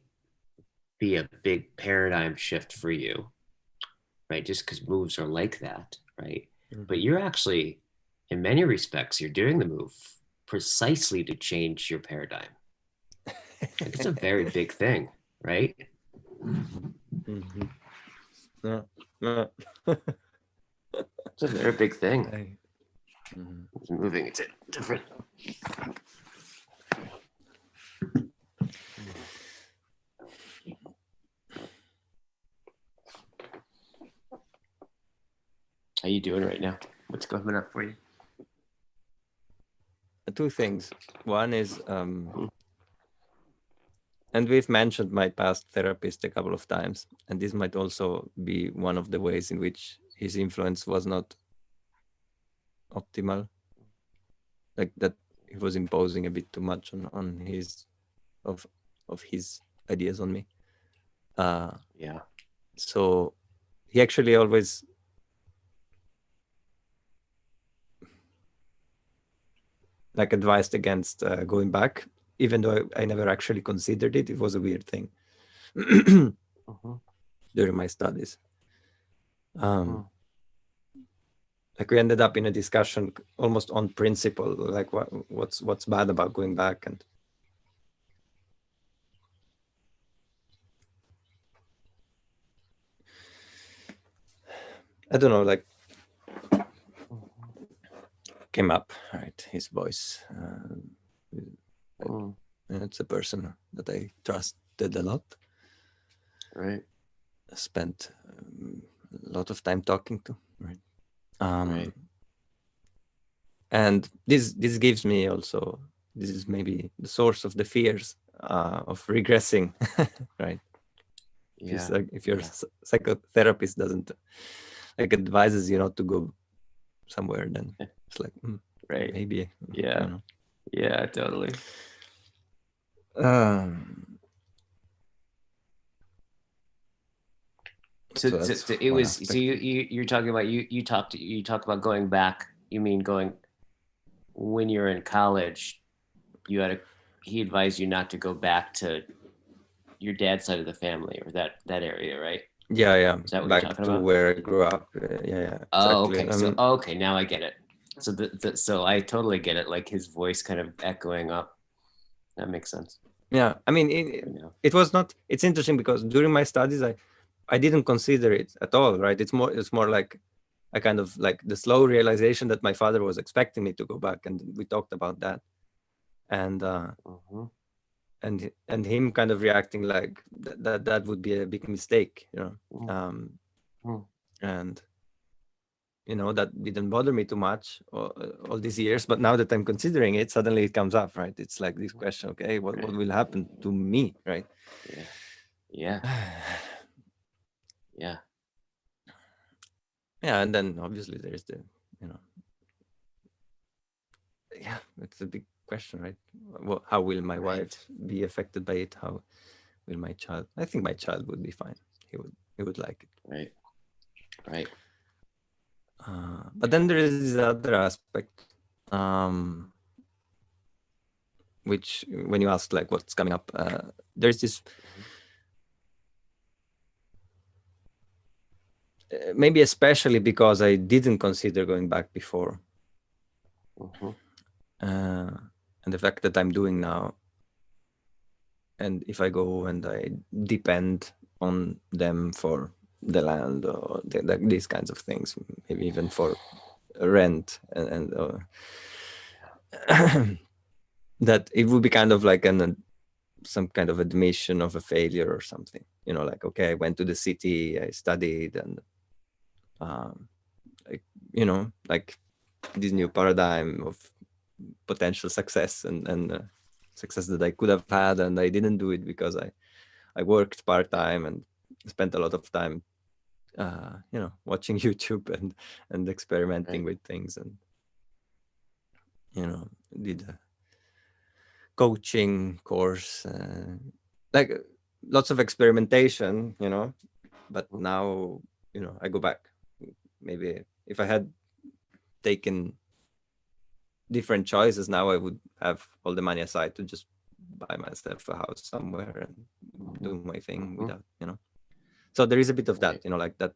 be a big paradigm shift for you, right? Just because moves are like that, right? But mhm. you're actually, in many respects, you're doing the move precisely to change your paradigm. Like it's a very big thing, right? Mm-hmm. Yeah. Yeah. It's a very big thing. Mhm. Moving it to different. How you doing right now? What's coming up for you? Two things. One is, and we've mentioned my past therapist a couple of times, and this might also be one of the ways in which his influence was not optimal, like that he was imposing a bit too much on his of his ideas on me. Yeah. So he actually always like advised against going back, even though I never actually considered it. It was a weird thing during my studies. Like we ended up in a discussion almost on principle, like what's bad about going back, and I don't know, like came up, right? His voice. It's a person that I trusted a lot. Right. I spent a lot of time talking to, right? Right. And this gives me also, this is maybe the source of the fears of regressing, right? Yeah. If your psychotherapist doesn't like advises you not to go somewhere, then it's like right. maybe Yeah. you know. Yeah. Totally. So it was aspect. So you're talking about you talk about going back. You mean going when you're in college? You had he advised you not to go back to your dad's side of the family or that area, right? Yeah. Is that what back you're talking to about? where I grew up. Yeah. Exactly. Oh, okay. So okay, now I get it. So so I totally get it. Like his voice kind of echoing up. That makes sense. Yeah, I mean, it was not. It's interesting because during my studies, I didn't consider it at all. Right? It's more like a kind of like the slow realization that my father was expecting me to go back, and we talked about that, and and him kind of reacting like that would be a big mistake, you know, and you know that didn't bother me too much all these years, but now that I'm considering it, suddenly it comes up, right? It's like this question, okay, what will happen to me, right? Yeah. Yeah. Yeah, and then obviously there's the, you know, yeah, it's a big question, right? How will my wife be affected by it? How will my child? I think my child would be fine. He would like it. Right. But then there is this other aspect, which when you ask like what's coming up, there's this maybe especially because I didn't consider going back before, and the fact that I'm doing now, and if I go and I depend on them for the land or these kinds of things, maybe even for rent, and that it would be kind of like some kind of admission of a failure or something, you know, like, okay, I went to the city, I studied, and like, you know, like this new paradigm of potential success and success that I could have had, and I didn't do it because I worked part-time and spent a lot of time you know, watching YouTube and experimenting with things, and you know, did a coaching course, like lots of experimentation, you know. But now, you know, I go back. Maybe if I had taken different choices now, I would have all the money aside to just buy myself a house somewhere and do my thing without, you know. So there is a bit of that, you know, like that.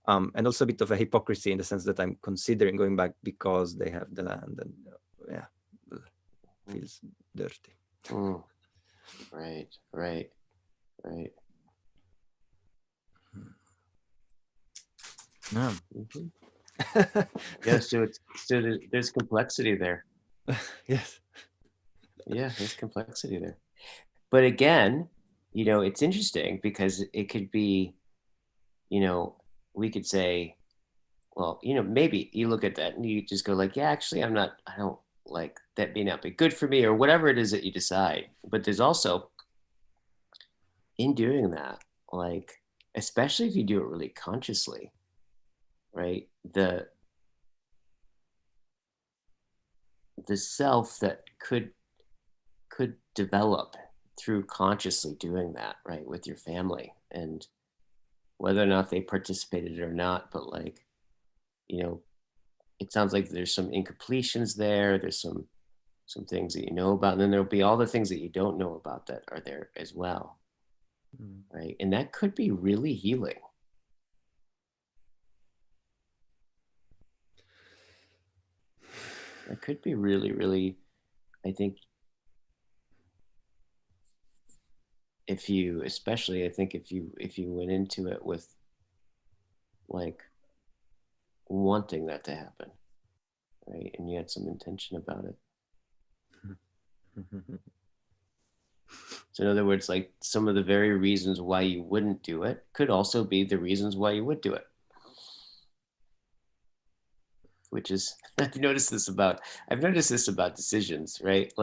And also a bit of a hypocrisy in the sense that I'm considering going back because they have the land, and yeah, feels dirty. Right. Yeah. Mhm. Yeah, there's complexity there. Yes. Yeah, there's complexity there. But again, it's interesting because it could be, you know, we could say, well, maybe you look at that and you just go like, yeah, actually, I don't like that may not be good for me or whatever it is that you decide. But there's also in doing that, like, especially if you do it really consciously, right? The self that could develop through consciously doing that, right, with your family, and whether or not they participated or not, but like, you know, it sounds like there's some incompletions there. There's some things that you know about, and then there'll be all the things that you don't know about that are there as well, Mm. right? And that could be really healing. That could be really, really. I think if you, especially, I think if you went into it with like wanting that to happen, right, and you had some intention about it. So in other words, like some of the very reasons why you wouldn't do it could also be the reasons why you would do it. Which is I've noticed this about decisions, right?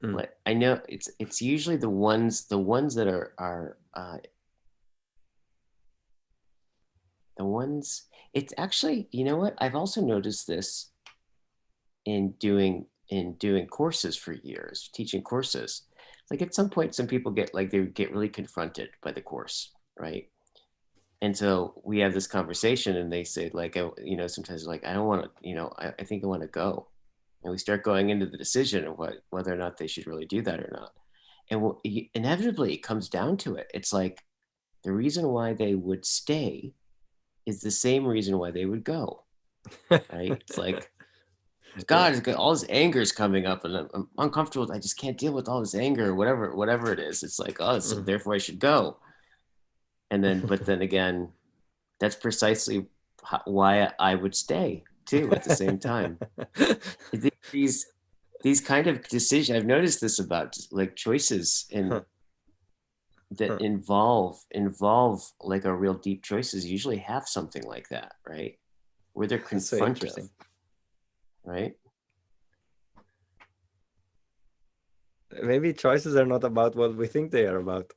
Mm. Like I know it's usually the ones that are the ones it's actually, you know what? I've also noticed this in doing courses for years, teaching courses. Like at some point some people they get really confronted by the course, right? And so we have this conversation and they say like, sometimes like, I don't want to, I think I want to go. And we start going into the decision of whether or not they should really do that or not. And inevitably it comes down to it. It's like the reason why they would stay is the same reason why they would go, right? It's like, Yeah. God, all this anger is coming up and I'm uncomfortable. I just can't deal with all this anger or whatever it is. It's like, oh, so Mm. therefore I should go. But then again, that's precisely why I would stay too at the same time. These kind of decisions, I've noticed this about like choices Huh. that Huh. involve like a real deep choices usually have something like that, right? Where they're That's so confrontive, interesting. right? Maybe choices are not about what we think they are about.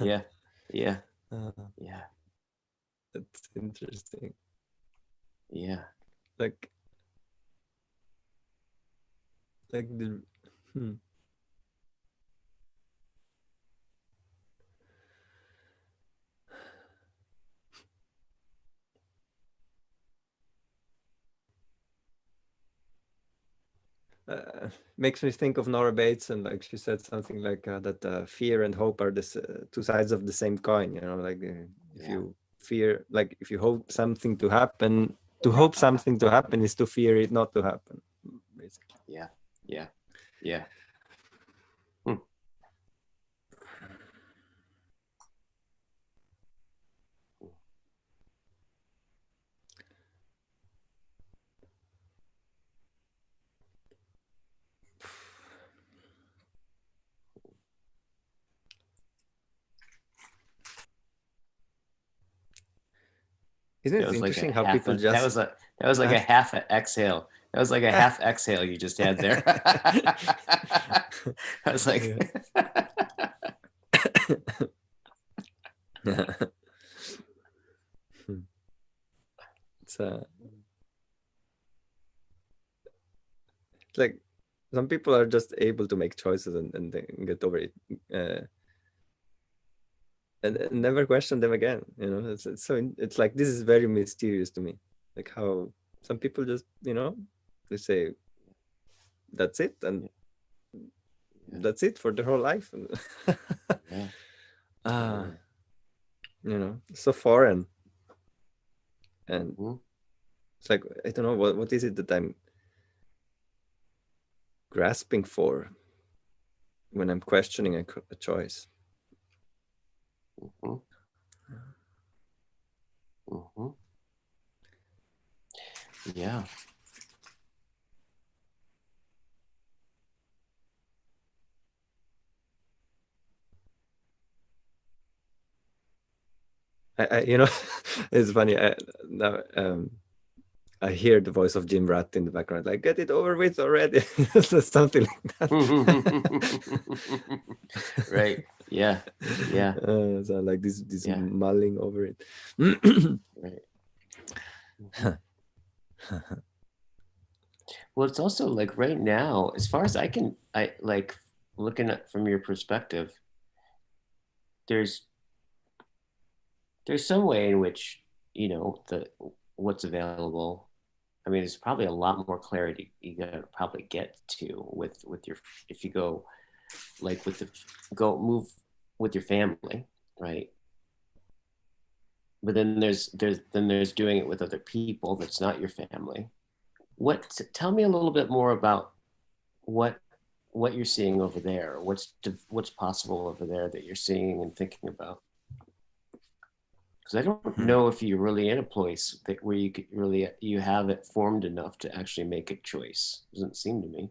Yeah, yeah, uh, yeah, that's interesting. yeah. Like, like the. Hmm. Makes me think of Nora Bates, and like she said something like that fear and hope are the two sides of the same coin. Like if Yeah, you fear, like if you hope something to happen, to hope something to happen is to fear it not to happen, basically. yeah, yeah, yeah. Hmm. Isn't That it was like a interesting how half people a that just was a that was like huh? a half exhale. That was like a half exhale you just had there. I was like, Yeah. it's like some people are just able to make choices and then get over it, uh, and never question them again. It's like this is very mysterious to me, like how some people just they say that's it, and yeah, that's it for their whole life. yeah, ah totally. so foreign, and Hmm. it's like I don't know what is it that I'm grasping for when I'm questioning a choice. Hmm. Yeah. You know, it's funny. Now, I hear the voice of Jim Ratt in the background, like, get it over with already. So something like that. Right. Yeah. Yeah. So like this Yeah. mulling over it. Right. Mhm. Well, it's also like right now, as far as I like looking at from your perspective, there's there's some way in which, the what's available. I mean, there's probably a lot more clarity you gotta probably get to with your if you go like with the go move with your family, right? But then there's doing it with other people that's not your family. What Tell me a little bit more about what what you're seeing over there. What's possible over there that you're seeing and thinking about? Because I don't Hmm. know if you're really in a place that where you could really you have it formed enough to actually make a choice. Doesn't seem to me.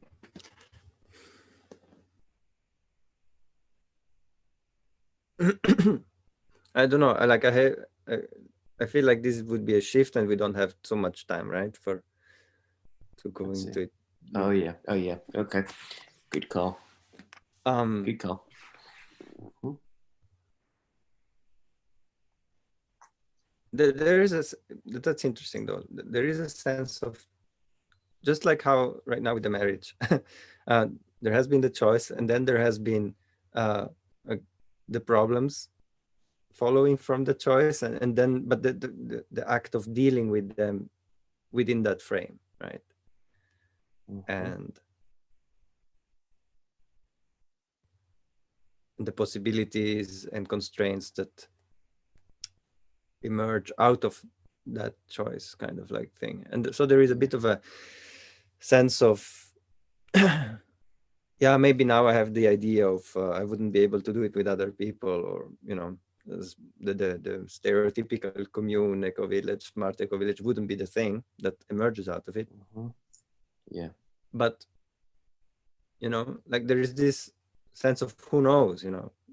I don't know. I, I feel like this would be a shift, and we don't have so much time, right, for to go Let's see. into it. Oh yeah. Oh yeah. Okay. Good call. Um, Good call. Mhm. there is that's interesting though. There is a sense of, just like how right now with the marriage, uh, there has been the choice, and then there has been uh, uh, the problems following from the choice, and then but the act of dealing with them within that frame, right? Mhm. And the possibilities and constraints that emerge out of that choice, kind of like thing. And so there is a Yeah. bit of a sense of yeah, maybe now I have the idea of I wouldn't be able to do it with other people, or the stereotypical commune, eco village, smart eco village wouldn't be the thing that emerges out of it. Mhm. Yeah. But like there is this sense of who knows,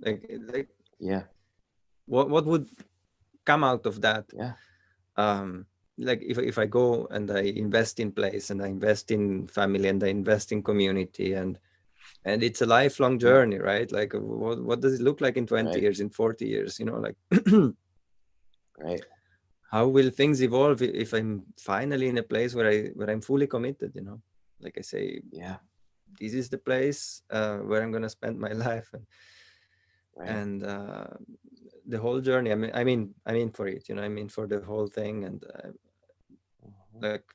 like Yeah. what would come out of that. Yeah. um like if I go and I invest in place, and I invest in family, and I invest in community, and it's a lifelong Yeah. journey, right? Like what does it look like in 20 Right. years, in 40 years, like Right. how will things evolve if I'm finally in a place where I'm fully committed, like I say, Yeah. this is the place where I'm going to spend my life, Right. and the whole journey. I mean for it, I mean for the whole thing. And Mhm. like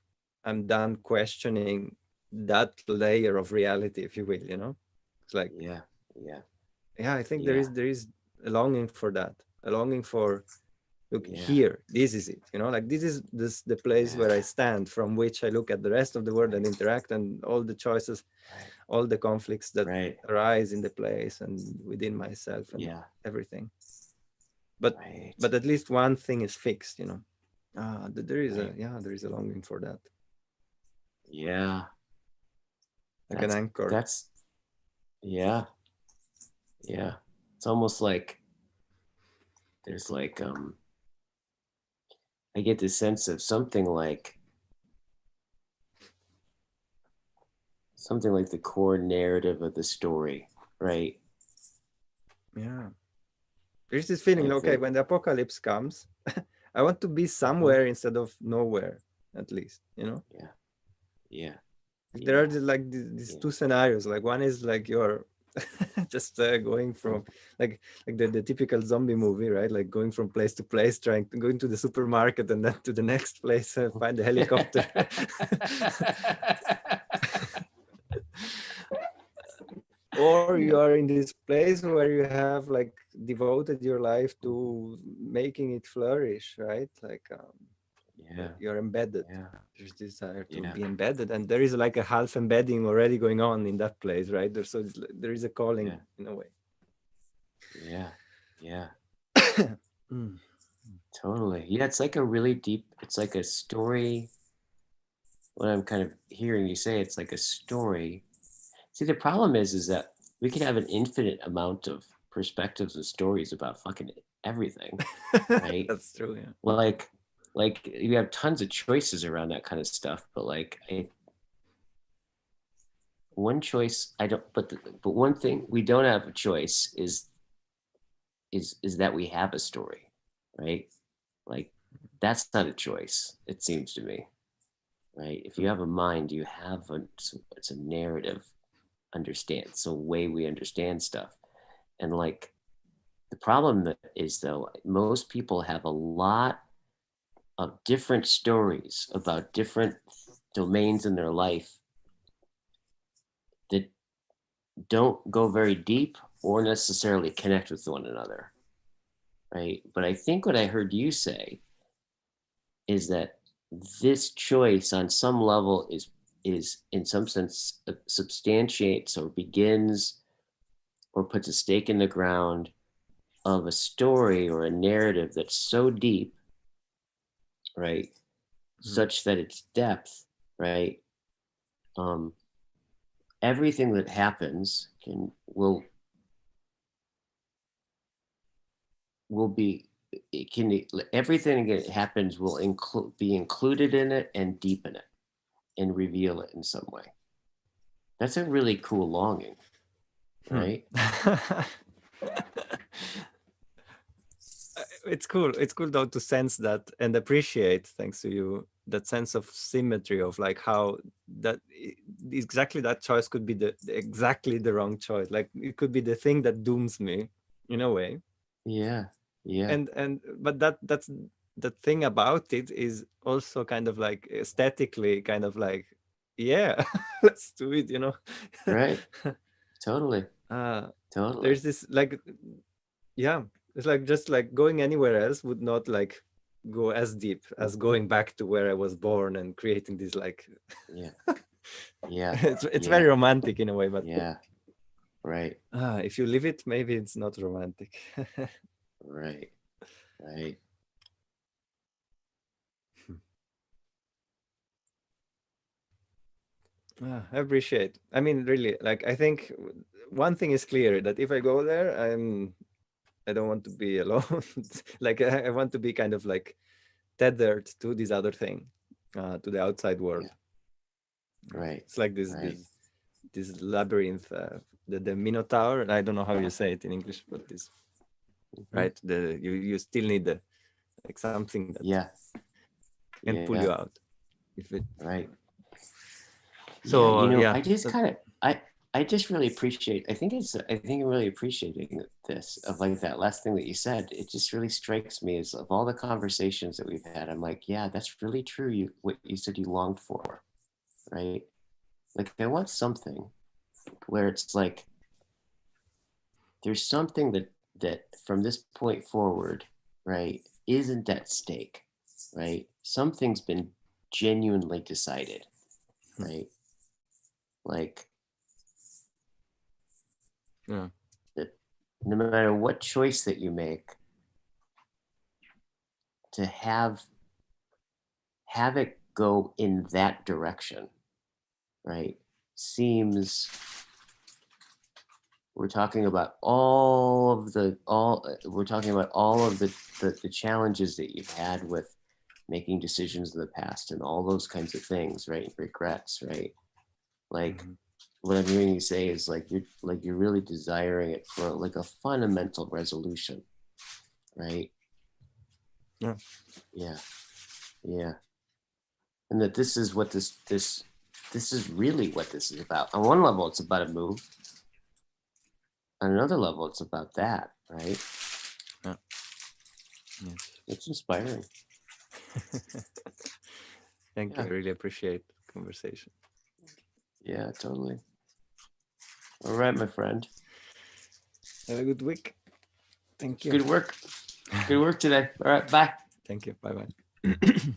I'm done questioning that layer of reality, if you will. It's like, Yeah. Yeah. yeah, I think there Yeah. is there is a longing for that, a longing for, look Yeah. here, this is it, like this the place Yeah. where I stand, from which I look at the rest of the world and Right. interact, and all the choices, Right. all the conflicts that Right. arise in the place and within myself and Yeah. everything. but Right. but at least one thing is fixed. There is a Right. yeah, there is a longing for that, Yeah. like an anchor. That's yeah. Yeah. It's almost like there's like I get the sense of something like the core narrative of the story, right? Yeah, there's this feeling, Like okay, the when the apocalypse comes, I want to be uh-huh. somewhere instead of nowhere, at least. Yeah. Yeah. There are Yeah. like these Yeah. two scenarios. Like one is like you're just going from, like the typical zombie movie, right? Like going from place to place, trying to go into the supermarket, and then to the next place, find the helicopter. Or you are in this place where you have like devoted your life to making it flourish, right? Like Yeah. you're embedded. Yeah. There's desire to Yeah. be embedded, and there is like a half embedding already going on in that place, right? There is a calling Yeah. in a way. Yeah. Yeah. Mm. Totally. Yeah, it's like a really deep, it's like a story what I'm kind of hearing you say, it's like a story. See, the problem is that we could have an infinite amount of perspectives and stories about fucking everything, right? That's true. Yeah. Like, like you have tons of choices around that kind of stuff, but like one choice I don't, but one thing we don't have a choice is that we have a story, right? Like that's not a choice. It seems to me, right? If you have a mind, you have it's a narrative, understand. It's a way we understand stuff, and like the problem is though, most people have a lot of different stories about different domains in their life that don't go very deep or necessarily connect with one another, right? But I think what I heard you say is that this choice on some level is in some sense substantiates or begins or puts a stake in the ground of a story or a narrative that's so deep, right, such that its depth, right, um, everything that happens will be it can everything that happens will be included in it and deepen it and reveal it in some way. That's a really cool longing, right? It's cool. It's cool though to sense that and appreciate, thanks to you, that sense of symmetry of like how that exactly that choice could be exactly the wrong choice. Like it could be the thing that dooms me in a way. Yeah, yeah, And but that's the thing about it is also kind of like aesthetically kind of like, yeah, let's do it, you know. right. Totally, uh totally. there's this like, yeah, it's like just like going anywhere else would not like go as deep as going back to where I was born and creating this like Yeah, yeah, it's yeah, very romantic in a way, but yeah. Right, if you live it, maybe it's not romantic. right, right. I appreciate. I mean, really, like I think one thing is clear, that if I go there, I don't want to be alone. Like I want to be kind of like tethered to this other thing, to the outside Yeah, world. right, It's like this right. this labyrinth, the Minotaur. I don't know how you say it in English, but this, Hmm. right? The you still need the like something that Yeah, can pull yeah, you out. If it right. Yeah, so yeah, I just kind of I just really appreciate. I think I'm really appreciating this of like that last thing that you said. It just really strikes me as of all the conversations that we've had. I'm like, yeah, that's really true. You what you said you longed for, right? Like I want something where it's like there's something that from this point forward, right, isn't at stake, right? Something's been genuinely decided, right? Like yeah, that no matter what choice that you make, to have it go in that direction, right? Seems we're talking about all we're talking about all of the challenges that you've had with making decisions in the past and all those kinds of things, right? Regrets, right? Like mm-hmm. what I'm hearing you say is like you're really desiring it for like a fundamental resolution, right? Yeah, Yeah, yeah. And that this is what this is really what this is about. On one level, it's about a move. On another level, it's about that, right? yeah, yes. It's inspiring. Thank you. Yeah, I really appreciate the conversation. yeah, totally. All right, my friend. Have a good week. Thank you. Good work. Good work today. All right, bye. Thank you. Bye bye.